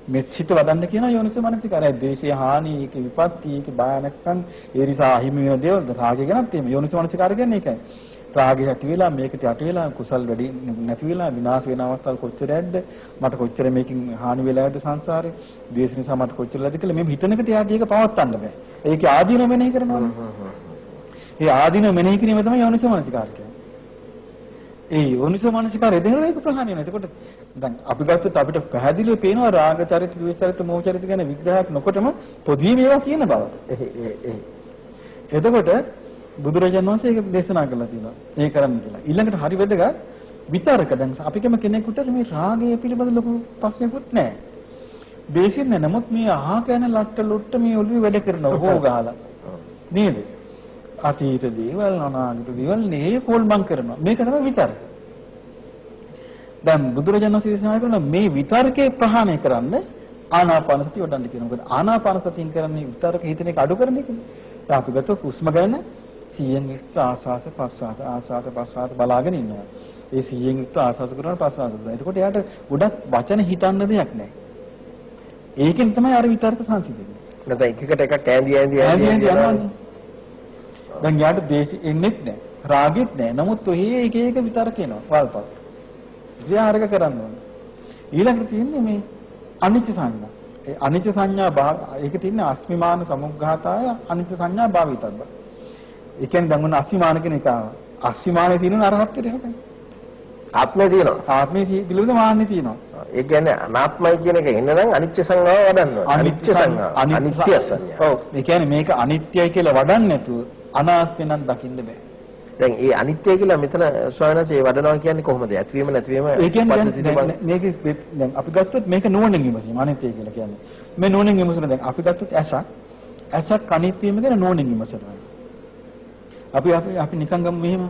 මෙත් සිත වඩන්න කියන යෝනිසෝ මනසිකාරය. ද්වේෂය හානි, ඒක විපත්ති, ඒක භයානකම්, ඒ නිසා අහිමි වෙන දේවල් රාගය ගැනත් එහෙම යෝනිසෝ මනසිකාරය කියන්නේ ඒකයි. රාගය ඇති වෙලා මේකට යට වෙලා කුසල් වැඩි නැති වෙලා විනාශ වෙන අවස්ථාවල් කොච්චර ඇද්ද? මට කොච්චර මේකෙන් හානි වෙලා ඇද්ද සංසාරේ? ද්වේෂ නිසා මට කොච්චර ලැබද කියලා මේ හිතනකට යාට ඒක පවත්වන්න බෑ. ඒකේ ආදීන මෙනෙහි කරනවානේ. ඒ ආදීන මෙනෙහි කිරීම තමයි යෝනිසෝ මනසිකාරය කියන්නේ. ඒ යෝනිසෝ මනසිකාරය දෙන්න ඒක ප්‍රහාණය වෙනවා. එතකොට දැන් අපි ගත්තොත් අපිට පැහැදිලිව පේනවා රාග චරිත, ද්වේෂ චරිත, මෝහ චරිත ගැන විග්‍රහයක් නොකොටම පොදුවේ මේවා තියෙන බව. එතකොට බුදුරජාණන් වහන්සේ ඒක දේශනා කළා තියෙනවා. ඒ කරන්න කියලා. ඊළඟට හරි වැදගත් විතරක දැන් අපි කෙනෙකුට මේ රාගය පිළිබඳ ලොකු ප්‍රශ්නයක්වත් නැහැ. දේශින් නැහැ. නමුත් මේ අහකන ලට්ට ලොට්ට මේ ඔළුවේ වැඩ කරනවා හොෝ ගහලා. නේද? අතීත දේවල් අනාගත දේවල් නේ කොල්මන් කරනවා. මේක තමයි විතරක. දැන් බුදුරජාණන් වහන්සේ දේශනා කරන මේ විතරකේ ප්‍රහාණය කරන්න ආනාපාන සතිය වඩන්න කියනවා. මොකද ආනාපාන සතියෙන් කරන්නේ විතරක හිතන එක අඩු කරන එකනේ. දැන් අපි ගත්තොත් හුස්ම ගන්න 100න් යුක්ත ආස්වාස ප්‍රස්වාස ආස්වාස ප්‍රස්වාස බලාගෙන ඉන්නවා. ඒ 100න් යුක්ත ආස්වාස කරන ප්‍රස්වාස කරනවා. එතකොට එයාට ගොඩක් වචන හිතන්න දෙයක් නැහැ. ඒකෙන් තමයි අර විතරක සංසිඳෙන්නේ. නැත්නම් එකකට එකක් ඈඳි යනවා. දැන් යාට දේශි එන්නේත් නැහැ. රාගෙත් නැහැ. නමුත් ඔහි එක එක විතරක එනවා. වල්පල්. විහාරක කරන්න ඕනේ. ඊළඟට තියෙන්නේ මේ අනිච්ච සංඥා. ඒ අනිච්ච සංඥා ඒක තියෙන්නේ අස්මිමාන සමුග්ඝාතාය අනිච්ච සංඥා භාවිතබ්බ. ඒ කියන්නේ දැන් මොන අස්මිමාන කියන එක අස්මිමානේ තියෙන අරහත්ත්වයට එනකන්. ආත්මය තියෙනවා. ආත්මය පිළිබඳ මාන්නේ තියෙනවා. ඒ කියන්නේ අනාත්මයි කියන එක එන්න නම් අනිච්ච සංඥාව වඩන්න ඕනේ. අනිච්ච සංඥා. අනිත්‍ය සංඥා. ඔව්. ඒ කියන්නේ මේක අනිත්‍යයි කියලා වඩන්නේ නැතුව අනාත්මය නම් දකින්න බෑ. දැන් ඒ අනිත්‍ය කියලා මෙතන ස්වයනසේ වඩනවා කියන්නේ කොහොමද? ඇතිවීම නැතිවීම මේක දැන් අපි ගත්තොත් මේක නුවණින් විමසීම අනිත්‍ය කියලා කියන්නේ. මේ නුවණින් විමසන දැන් අපි ගත්තොත් ඇසක් අනිත්‍ය වීම ගැන නුවණින් විමසනවා. අපි නිකන් ගමු මෙහෙම.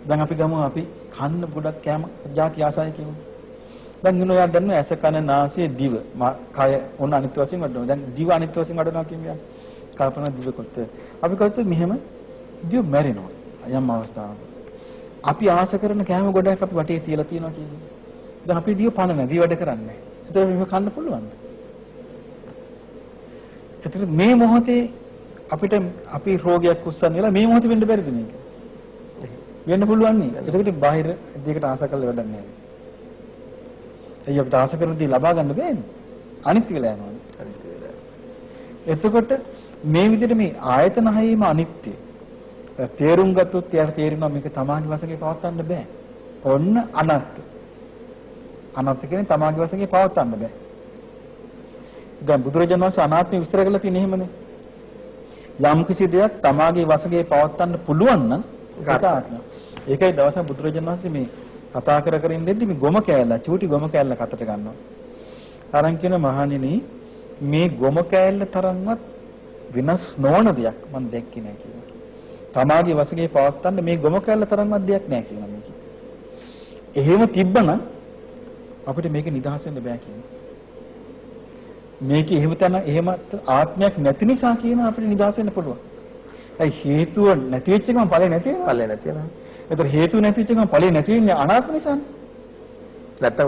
දැන් අපි ගමු අපි කන්න ගොඩක් කෑම ಜಾති ආසයි කියමු. දැන් ඉන්නෝ යන්න ඇස කන නාසය දිව කය ඕන අනිත්‍ය වශයෙන් වඩනවා. දැන් දිව අනිත්‍ය වශයෙන් වඩනවා කියන්නේ කල්පනා දිව කොට. අපි ගත්තොත් මෙහෙම දිව මැරෙනවා. යම් අවස්ථාවක අපි ආස කරන කෑම ගොඩක් අපි වටේ තියලා තියෙනවා කියන්නේ. දැන් අපි දිව පණ නැති වැඩ කරන්නේ. ඒතර මේක කන්න පුළුවන්ද? ඒතර මේ මොහොතේ අපිට අපි රෝගයක් උස්සන්න ඉලා මේ මොහොතේ වෙන්න බැරිද මේක? වෙන්න පුළුවන් නේ. එතකොට බාහිර දෙයකට ආස කරලා වැඩක් නැහැ. ඒ අපිට ආස කරන දේ ලබා ගන්න බෑනේ. අනිත් වෙලා යනවානේ. අනිත් වෙලා. එතකොට මේ විදිහට මේ ආයතන හයේම අනිත්‍ය තේරුම් ගත්තොත් එයාට තේරෙනවා මේක තමාගේ වශයෙන් පවත්වන්න බෑ. ඔන්න අනත්ත්. අනත්ත් කියන්නේ තමාගේ වශයෙන් පවත්වන්න බෑ. දැන් බුදුරජාණන් වහන්සේ අනාත්මය විස්තර කරලා තියෙන එහෙමනේ. යම් කිසි දෙයක් තමාගේ වශයෙන් පවත්වන්න පුළුවන් නම් ඒක ආත්මය. ඒකයි දවසක් බුදුරජාණන් වහන්සේ මේ කතා කර ඉඳිද්දි මේ ගොම කෑල්ල, චූටි ගොම කෑල්ල කතට ගන්නවා. අරන් කියන මහණෙනි මේ ගොම කෑල්ල තරම්වත් වෙනස් නොවන දෙයක් මම දැක්කේ නැහැ කියලා. තමාගේ වශයෙන් පවත්තන්න මේ ගොම කැල්ල තරම්වත් දෙයක් නැහැ කියනවා මේක. එහෙම තිබ්බනම් අපිට මේක නිදහස් වෙන්න බෑ කියනවා. මේක එහෙම තන එහෙම ආත්මයක් නැති නිසා කියනවා අපිට නිදහස් වෙන්න පුළුවන්. ඒ හේතුව නැති වෙච්ච එකම ඵලෙ නැති වෙනවා. ඵලෙ නැති වෙනවා. ඒතර හේතුව නැති වෙච්ච එකම ඵලෙ නැති වෙන්නේ අනාත්ම නිසානේ. නැත්තම්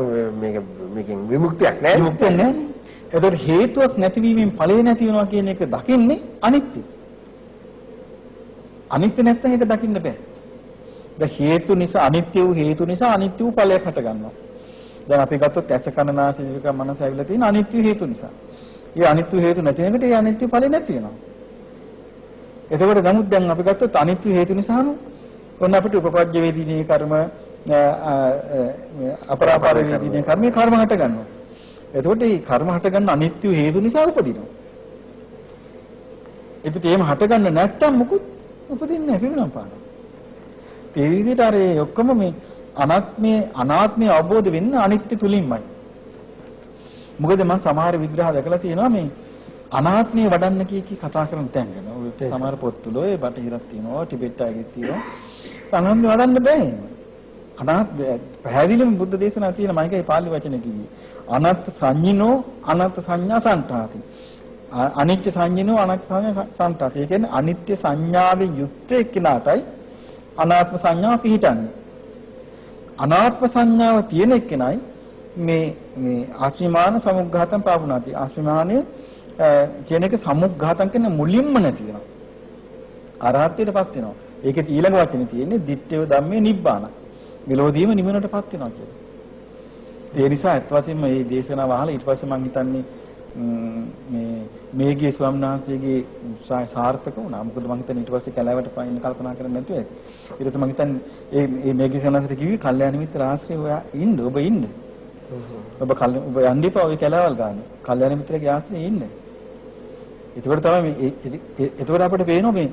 මේකෙන් විමුක්තියක් නැහැ. විමුක්තියක් නැහැ. ඒතර හේතුවක් නැතිවීමෙන් ඵලෙ නැති වෙනවා කියන එක දකින්නේ අනිත්‍ය. අනිත්‍ය නැත්නම් ඒක දකින්න බෑ. දැන් හේතු නිසා අනිත්‍ය වූ හේතු නිසා අනිත්‍ය වූ ඵලයක් හට ගන්නවා. දැන් අපි ගත්තොත් ඇස කන නාසය දිවක මනස ඇවිල්ලා තියෙන අනිත්‍ය හේතු නිසා. ඒ අනිත්‍ය හේතු නැති වෙනකොට ඒ අනිත්‍ය ඵලෙ නැති වෙනවා. එතකොට නමුත් දැන් අපි ගත්තොත් අනිත්‍ය හේතු නිසාම ඔන්න අපිට උපපජ්ජ වේදිනේ කර්ම අපරාපාර වේදිනේ කර්ම හට ගන්නවා. එතකොට මේ කර්ම හට ගන්න අනිත්‍ය හේතු නිසා උපදිනවා. එතකොට එහෙම හට ගන්න නැත්තම් මොකුත් උපදින්නේ නැහැ පිරුණම් පානවා. ඒ විදිහට අර ඔක්කොම මේ අනාත්මයේ අවබෝධ වෙන්න අනිත්‍ය තුලින්මයි. මොකද මම සමහර විග්‍රහ දැකලා තියෙනවා මේ අනාත්මයේ වඩන්න කී කතා කරන තැන් ගැන. ඔය සමහර පොත්වල ඔය බටහිරක් තියෙනවා, ටිබෙට් ආගෙත් තියෙනවා. අනාත්මය වඩන්න බෑ එහෙම. පැහැදිලිවම බුද්ධ දේශනාව තියෙන මයිකයි පාලි වචනේ කිව්වේ. අනත්ත් සංඤිනෝ අනත්ත් සංඥා සන්තාති. අනිත්‍ය සංඤිනෝ අනත්ත් සංඥා සන්තාති. ඒ කියන්නේ අනිත්‍ය සංඥාවෙන් යුක්ත එක්කිනාටයි අනාත්ම සංඥාව පිහිටන්නේ. අනාත්ම සංඥාව තියෙන එක්කෙනයි මේ ආශ්‍රිමාන සමුග්ඝාතම් පාපුණාති. ආශ්‍රිමානයේ කියන එක සමුග්ඝාතම් කියන මුලින්ම නැති වෙනවා. අරහත්ත්වයටපත් වෙනවා. ඒකේ ඊළඟ වචනේ තියෙන්නේ දිත්තේව ධම්මේ නිබ්බාන. මෙලොවදීම නිවනටපත් වෙනවා කියලා. ඒ නිසා අත් වශයෙන්ම මේ දේශනාව අහලා ඊට පස්සේ මම හිතන්නේ මේගේ ස්වාමීන් වහන්සේගේ උත්සාහය සාර්ථක වුණා. මොකද මම හිතන්නේ ඊට පස්සේ කැලෑවට පයින් කල්පනා කරන්නේ නැතුව ඒක. ඊට පස්සේ මම හිතන්නේ මේ මේගේ ස්වාමීන් කිව්වේ කල්යාණ මිත්‍ර ආශ්‍රය ඔයා ඉන්න ඔබ ඉන්න. ඔබ යන්න එපා ඔය කැලෑවල් ගන්න. කල්යාණ මිත්‍රගේ ආශ්‍රයේ ඉන්න. ඒකවල තමයි ඒකවල අපිට පේනවා මේ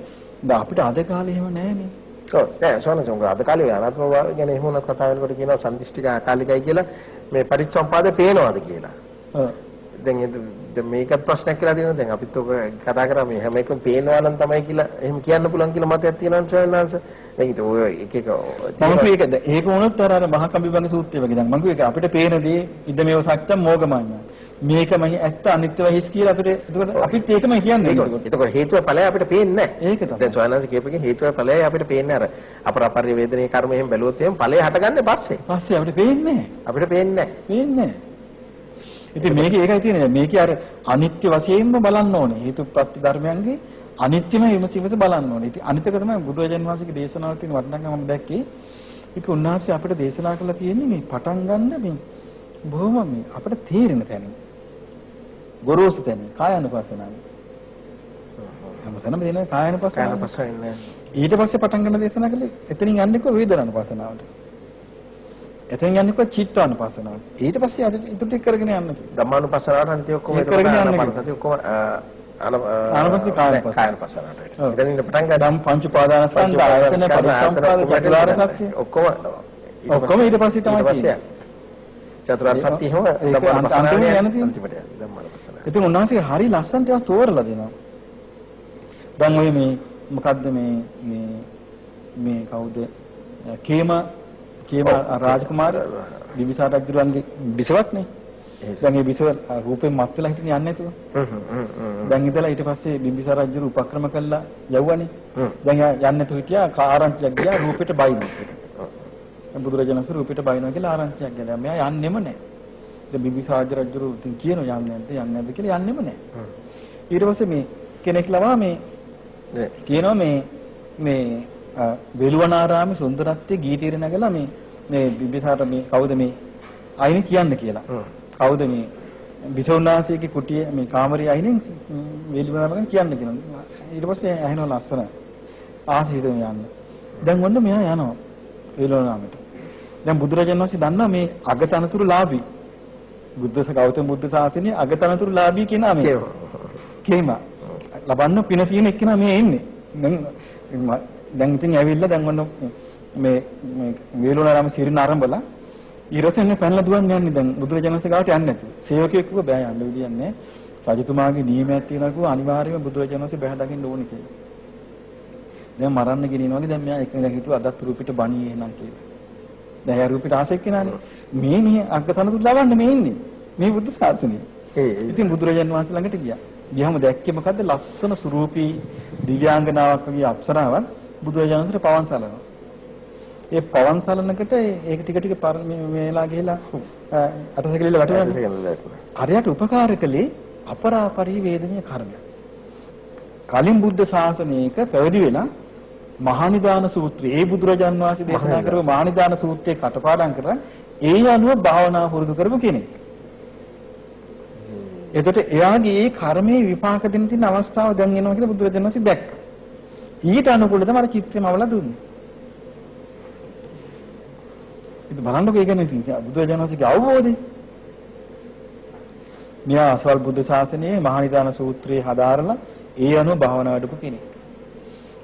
අපිට අද කාලේ එහෙම නැහැ නේ. ඔව් නෑ සෝනසංග අද කාලේ අනාත්ම භාවය ගැන එහෙම උනත් කතා වෙනකොට කියනවා සම්දිෂ්ඨික අකාලිකයි කියලා මේ පරිච්ඡම්පාදේ පේනවාද කියලා. ඔව්. දැන් මේකත් ප්‍රශ්නයක් කියලා තියෙනවා. දැන් අපිත් ඔක කතා කරා මේ හැම එකම පේනවා නම් තමයි කියලා එහෙම කියන්න පුළුවන් කියලා මතයක් තියෙනවා ශ්‍රේණාංශ. දැන් ඒක ඔය එක ඒක වුණොත් අර මහා කම්බිබංග සූත්‍රය වගේ දැන් මම කිව්ව එක අපිට පේන දේ ඉදමේව සත්‍යම් මෝගමඤ්ඤා. මේකමයි ඇත්ත අනිත්‍ය වහිස් කියලා අපිට එතකොට අපිත් ඒකමයි කියන්නේ. එතකොට හේතුව ඵලය අපිට පේන්නේ නැහැ. ඒක තමයි. දැන් ශ්‍රේණාංශ කියපේකේ හේතුව ඵලය අපිට පේන්නේ අර අපරාපරිය වේදනේ කර්ම එහෙම බැලුවොත් එහෙම ඵලය හටගන්නේ පස්සේ. පස්සේ අපිට පේන්නේ නැහැ. අපිට පේන්නේ නැහැ. පේන්නේ නැහැ. ඉතින් මේකේ ඒකයි තියෙන්නේ. මේකේ අර අනිත්‍ය වශයෙන්ම බලන්න ඕනේ. හේතුප්‍රත්‍ය ධර්මයන්ගේ අනිත්‍යම විමසීමස බලන්න ඕනේ. ඉතින් අනිත් එක තමයි බුදුරජාණන් වහන්සේගේ දේශනාවල තියෙන වටිනාකම මම දැක්කේ. ඒක උන්වහන්සේ අපිට දේශනා කළා තියෙන්නේ මේ පටන් ගන්න මේ බොහොම මේ අපිට තේරෙන තැන. ගොරෝසු තැන කායानुපස්සනාව. හැමතැනම දෙන කායानुපස්සනාව. ඊට පස්සේ පටන් ගන්න දේශනා කළේ එතනින් යන්නේ කො වේදනානුපස්සනාවට. එතෙන් යන්නේ කො චිත්තානුපස්සනාව. ඊට පස්සේ අද ඊට ටික කරගෙන යන්න කියලා. ධම්මානුපස්සනාවට අන්තිම ඔක්කොම කරගෙන යන්න පරිසති ඔක්කොම ආනපස්ති කායනුපස්සනාවට. ඉතින් ඉන්න පටන් ගන්න ධම් පංච උපාදානස්කන්ධ ආයතන පරිසම්පාද චතුරාර්ය සත්‍ය ඔක්කොම ඊට පස්සේ තමයි තියෙන්නේ. චතුරාර්ය සත්‍ය හැම ධම්මානුපස්සනාවේ යන තියෙන්නේ. ධම්මානුපස්සනාව. ඉතින් උන්වහන්සේ හරි ලස්සනට ඒවා තෝරලා දෙනවා. දැන් ඔය මේ මොකද්ද මේ කවුද කේම රාජකුමාර බිම්බිසාර රජුගේ බිසවක් නේ. දැන් මේ බිසව රූපෙන් මත් වෙලා හිටින්නේ යන්නේ නැතුව. දැන් ඉඳලා ඊට පස්සේ බිම්බිසාර රජු උපක්‍රම කළා යවුවනේ. දැන් යන්නේ නැතුව හිටියා ආරංචියක් ගියා රූපෙට බයිනවා කියලා. බුදුරජාණන් වහන්සේ රූපෙට බයිනවා කියලා ආරංචියක් ගියා. මෙයා යන්නෙම නැහැ. දැන් බිම්බිසාර රජු ඉතින් කියනවා යන්නේ නැද්ද කියලා යන්නෙම නැහැ. ඊට පස්සේ මේ කෙනෙක් ලවා මේ කියනවා මේ වේළුවනාරාමේ සුන්දරත්වයේ ගීතීර නැගලා මේ බිම්බිසාර මේ කවුද මේ අයිනේ කියන්න කියලා. කවුද මේ බිසෝන්නාසියගේ කුටියේ මේ කාමරයේ අයිනෙන් වේළුවනාරාමෙන් කියන්න කියනවා. ඊට පස්සේ ඇහෙනවා ලස්සන ආසහිතම යන්න. දැන් ඔන්න මෙයා යනවා වේළුවනාරාමයට. දැන් බුදුරජාණන් වහන්සේ දන්නා මේ අගතනතුරු ලාභී. ගෞතම බුද්ධ ශාසනයේ අගතනතුරු ලාභී කෙනා මේ. කේම ලබන්න පින තියෙන එක්කෙනා මේ ඉන්නේ. දැන් ඉතින් ඇවිල්ලා දැන් ඔන්න මේ වේළුවනාරාම සිරින ආරම්භලා ඊරසෙන් පැනලා දුවන්න යන්නේ දැන් බුදුරජාණන් වහන්සේ ගාවට යන්නේ නැතුව. සේවකයෙක් කිව්වා බෑ යන්න විදියක් නැහැ. රජතුමාගේ නියමයක් තියෙනවා කිව්වා අනිවාර්යයෙන්ම බුදුරජාණන් වහන්සේ බැහැ දකින්න ඕනේ කියලා. දැන් මරන්න ගෙනියනවා වගේ දැන් මෙයා එකෙනෙක් හිතුවා අදත් රූපිට බණී එහෙනම් කියලා. දැන් එයා රූපිට ආසෙක් කෙනානේ. මේ අග්ගතනතුරු ලවන්න මේ ඉන්නේ. මේ බුද්ධ ශාසනය. ඉතින් බුදුරජාණන් වහන්සේ ළඟට ගියා. ගියාම දැක්කේ මොකද්ද? ලස්සන සුරූපී දිව්‍යාංගනාවක් වගේ අප්සරාවක් බුදුරජාණන් වහන්සේට පවන් සලනවා. ඒ පවන් සලනකට ඒක ටික ටික මේලා ගිහලා අටසකලිල වැටෙනවා. හරියට උපකාර කළේ අපරාපරිවේදනීය කර්මයක්. කලින් බුද්ධ ශාසනයක පැවිදි වෙලා මහානිදාන සූත්‍රය ඒ බුදුරජාන් වහන්සේ දේශනා කරපු මහානිදාන සූත්‍රයේ කටපාඩම් කරලා ඒ අනුව භාවනා පුරුදු කරපු කෙනෙක්. එතකොට එයාගේ ඒ කර්මයේ විපාක දෙන්න තියෙන අවස්ථාව දැන් එනවා කියලා බුදුරජාණන් වහන්සේ දැක්කා. ඊට අනුකූලව තමයි චිත්‍රයම අවලා දුන්නේ. ඉතින් බලන්නකෝ ඒ කියන්නේ බුදුරජාණන් වහන්සේගේ අවබෝධය. මෙයා අසවල් බුද්ධ ශාසනයේ මහානිදාන සූත්‍රයේ හදාරලා ඒ අනුව භාවනා වඩපු කෙනෙක්.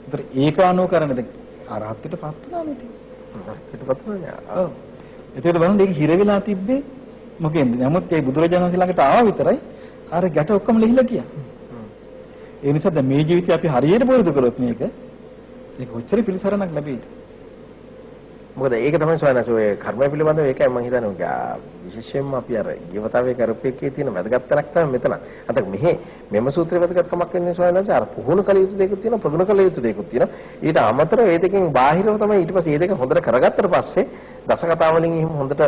ඒතර ඒක අනුව කරන්නේ අරහත්ත්වයටපත් වුණානේ ඉතින්. අරහත්ත්වයටපත් වුණා. ඔව්. ඒකට බලන්න ඒක හිර වෙලා තිබ්බේ මොකෙන්ද? නමුත් ඒ බුදුරජාණන් වහන්සේ ළඟට ආවා විතරයි අර ගැට ඔක්කොම ලිහිලා ගියා. ඒ නිසා දැන් මේ ජීවිතේ අපි හරියට පුරුදු කළොත් මේක කොච්චර පිළිසරණක් ලැබෙයිද? මොකද ඒක තමයි සෝයනස ඔය කර්මය පිළිබඳව ඒකයි මම හිතන්නේ විශේෂයෙන්ම අපි අර ජීවිතාවේ කරපු එකේ තියෙන වැදගත් තැනක් තමයි මෙතන. අතක මෙම සූත්‍රයේ වැදගත්කමක් වෙන්නේ සෝයනස අර පුහුණු කළ යුතු දෙයක් තියෙනවා ප්‍රගුණ කළ යුතු දෙයක් තියෙනවා. ඊට අමතරව ඒ දෙකෙන් බාහිරව තමයි ඊට පස්සේ මේ දෙක හොඳට කරගත්තට පස්සේ දසකතා වලින් එහෙම හොඳට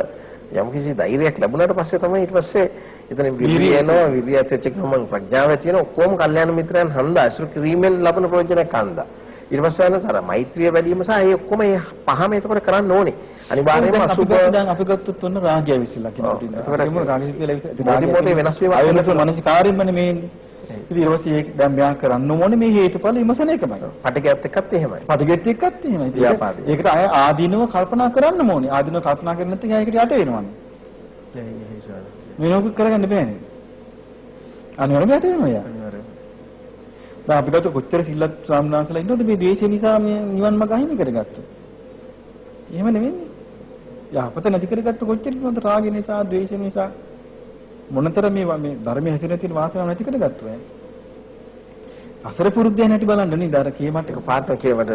යම්කිසි ධෛර්යයක් ලැබුණාට පස්සේ තමයි ඊට පස්සේ එතන විරිය එනවා විරියත් එක්ක ගමන් ප්‍රඥාව තියෙන ඔක්කොම කල්යාණ මිත්‍රයන් හන්දා අසුර ක්‍රීමෙන් ලබන ප්‍රයෝජනයක් හන්දා. ඊට පස්සේ වෙන සාර මෛත්‍රිය වැඩි වීම සහ ඒ ඔක්කොම මේ පහම එතකොට කරන්න ඕනේ. අනිවාර්යයෙන්ම අසුබ දැන් අපි ගත්තොත් ඔන්න රාගය විසිලා කෙනෙකුට ඉන්න. ඒකට මොන රාගය විසිලා මොකද වෙනස් වීම ආයනස මානසිකාරින්මනේ මේ ඉන්නේ. ඉතින් ඊට පස්සේ ඒක දැන් මෙයා කරන්න ඕනේ මේ හේතුඵල විමසන එකමයි. පටිගයත් එක්කත් එහෙමයි. පටිගයත් එක්කත් එහෙමයි. ඒකට ආය ආදීනව කල්පනා කරන්න ඕනේ. ආදීනව කල්පනා කරන්නේ නැත්නම් ඒකට යට වෙනවනේ. මේනෝක කරගන්න බෑනේ. අනිවාර්යයෙන්ම යට වෙනවා යා. දැන් අපි ගත්ත කොච්චර සිල්වත් ස්වාමීන් වහන්සේලා ඉන්නවද මේ ද්වේෂය නිසා මේ නිවන් මඟ අහිමි කරගත්තේ. එහෙම නෙවෙන්නේ. යහපත නැති කරගත්ත කොච්චර ඉන්නවද රාගය නිසා, ද්වේෂය නිසා මොනතර මේ ධර්මයේ හැසිරෙන තියෙන වාසනාව නැති කරගත්තු අය. සසර පුරුද්දේ නැටි බලන්න නේද අර කේමට එක පාට කේමට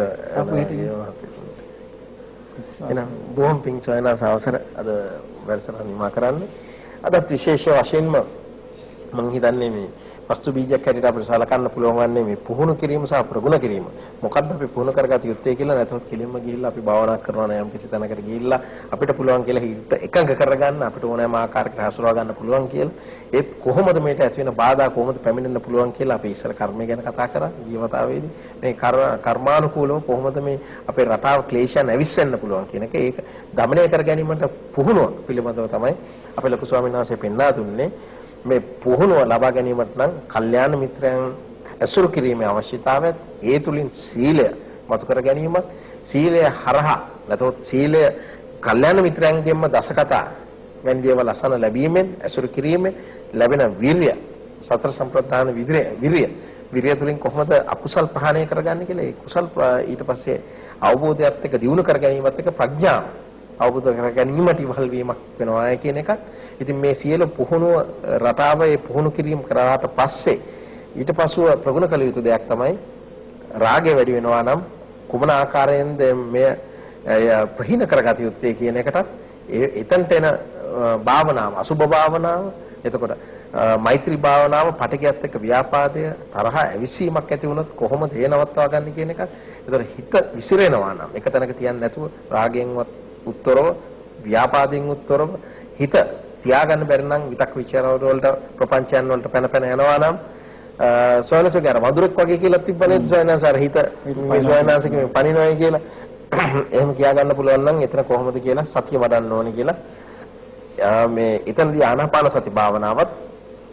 එහෙනම් බොහොම පිං චයනා සවසර අද වැඩසටහන නිමා කරන්නේ. අදත් විශේෂ වශයෙන්ම මම හිතන්නේ මේ වස්තු බීජයක් හැටියට අපිට සලකන්න පුළුවන් වන්නේ මේ පුහුණු කිරීම සහ ප්‍රගුණ කිරීම. මොකද්ද අපි පුහුණු කරගත යුත්තේ කියලා නැතොත් කෙලින්ම ගිහිල්ලා අපි භාවනා කරනවා නම් යම් කිසි තැනකට ගිහිල්ලා අපිට පුළුවන් කියලා හිත එකඟ කරගන්න අපිට ඕනෑම ආකාරයකට හසුරවා ගන්න පුළුවන් කියලා. ඒත් කොහොමද මේකට ඇති වෙන බාධා කොහොමද පැමිණෙන්න පුළුවන් කියලා අපි ඉස්සර කර්මය ගැන කතා කරා ජීවිතාවේදී. මේ කර්මානුකූලව කොහොමද මේ අපේ රටාව ක්ලේශයන් ඇවිස්සෙන්න පුළුවන් කියන එක ඒක දමනය කර ගැනීමට පුහුණුව පිළිබඳව තමයි අපේ ලොකු ස්වාමීන් වහන්සේ පෙන්වා දුන්නේ. මේ පුහුණුව ලබා ගැනීමට නම් කල්යාණ මිත්‍රයන් ඇසුරු කිරීමේ අවශ්‍යතාවය ඒ තුලින් සීලය මතු කර ගැනීමත් සීලය හරහා නැතොත් සීලය කල්යාණ මිත්‍රයන්ගෙන්ම දසකතා වැනි දේවල් අසන ලැබීමෙන් ඇසුරු කිරීමෙන් ලැබෙන විරිය සතර සම්ප්‍රදාන විරිය තුලින් කොහොමද අකුසල් ප්‍රහාණය කරගන්නේ කියලා ඒ කුසල් ඊට පස්සේ අවබෝධයත් එක්ක දියුණු කර ගැනීමත් එක්ක ප්‍රඥාව අවබෝධ කර ගැනීමට ඉවහල් වීමක් වෙනවා කියන එකත් ඉතින් මේ සියලු පුහුණුව රටාවේ පුහුණු කිරීම කරාට පස්සේ ඊට පසුව ප්‍රගුණ කළ යුතු දෙයක් තමයි රාගය වැඩි වෙනවා නම් කුමන ආකාරයෙන්ද මේ ප්‍රහීන කරගත යුත්තේ කියන එකට එතනට එන භාවනාව අසුභ භාවනාව එතකොට මෛත්‍රී භාවනාව පටිගයත් එක්ක ව්‍යාපාදය තරහ ඇවිසීමක් ඇති වුණොත් කොහොමද ඒ නවත්වා ගන්න කියන එකත් එතකොට හිත විසිරෙනවා නම් එක තැනක තියන්නේ නැතුව රාගයෙන්වත් උත්තරව ව්‍යාපාදයෙන් උත්තරව හිත තියාගන්න බැරි නම් විතක් විචාර වලට ප්‍රපංචයන් වලට පැන යනවා නම් සෝනසෝගේ අර වදුරෙක් වගේ කියලා තිබ්බනේ සෝනස අර හිත මේ සෝනසගේ පණිනවයි කියලා එහෙම කියා ගන්න පුළුවන් නම් එතන කොහොමද කියලා සතිය වඩන්න ඕනේ කියලා මේ එතනදී ආනාපාන සති භාවනාවත්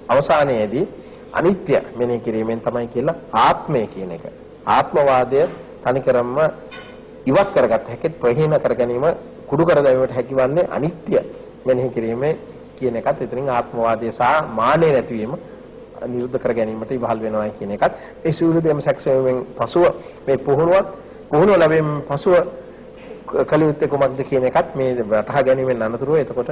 අවසානයේදී අනිත්‍ය මෙනෙහි කිරීමෙන් තමයි කියලා ආත්මය කියන එක ආත්මවාදය තනිකරම ඉවත් කරගත්ත හැකි ප්‍රහීන කර ගැනීම කුඩු කර දැමීමට හැකිවන්නේ අනිත්‍ය මෙනෙහි කිරීමේ කියන එකත් එතනින් ආත්මවාදය සහ මානෙ නැතිවීම නිරුද්ධ කර ගැනීමට ඉවහල් වෙනවා කියන එකත් මේ සූර්ය දෙම සැක්ෂයෙන් පසුව මේ පුහුණුව ලැබෙමින් පසුව කලියුත්තේ කුමක්ද කියන එකත් මේ වටහා ගැනීමෙන් අනතුරුව එතකොට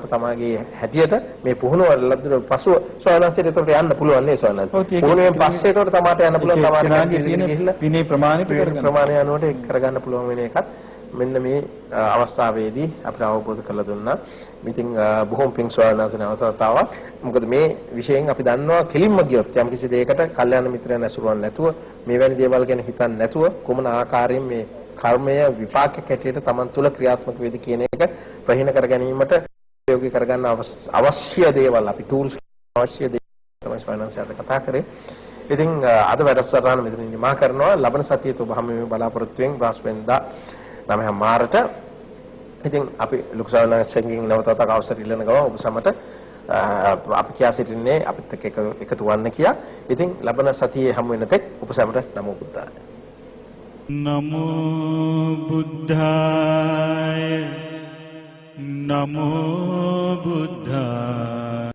තමාගේ හැටියට මේ පුහුණුව ලැබුණ පසුව සෝනන්සෙට එතකොට යන්න පුළුවන් නේ සෝනන්ස. පුහුණුවෙන් පස්සේ එතකොට තමාට යන්න පුළුවන් තමාට තියෙන පිනේ ප්‍රමාණය අනුවට ඒක කරගන්න පුළුවන් වෙන එකත් මෙන්න මේ අවස්ථාවේදී අපිට අවබෝධ කරලා දුන්නා. ඉතින් බොහොම පිං සෝනන්ස නැවතතාවක්. මොකද මේ විෂයෙන් අපි දන්නවා කෙලින්ම ගියොත් යම් කිසි දෙයකට කල්යාණ මිත්‍රයන් ඇසුරුවන් නැතුව මේවැනි දේවල් ගැන හිතන්නේ නැතුව කොමන ආකාරයෙන් මේ කර්මය විපාකයක් හැටියට Taman තුල ක්‍රියාත්මක වේද කියන එක ප්‍රහීන කර ගැනීමට ප්‍රයෝගී කරගන්න අවශ්‍ය දේවල් අපි ටූල්ස් අවශ්‍ය දේවල් තමයි ෆයිනන්ස් කතා කරේ. ඉතින් අද වැඩසටහන මෙතනින් නිමා කරනවා. ලබන සතියේ ඔබ හැම වෙලේම බලාපොරොත්තු වෙමින් බ්‍රහස්පතින්දා 9 මාර්ට. ඉතින් අපි ලොකු සාවනාංශයෙන් නැවතත් අවසර ඉල්ලන ගම ඔබ සමට අපි කියා සිටින්නේ අපිත් එක්ක එකතු වන්න කියා. ඉතින් ලබන සතියේ හමු වෙන තෙක් ඔබ සමට නමෝ බුද්ධාය. නමෝ බුද්ධාය නමෝ බුද්ධාය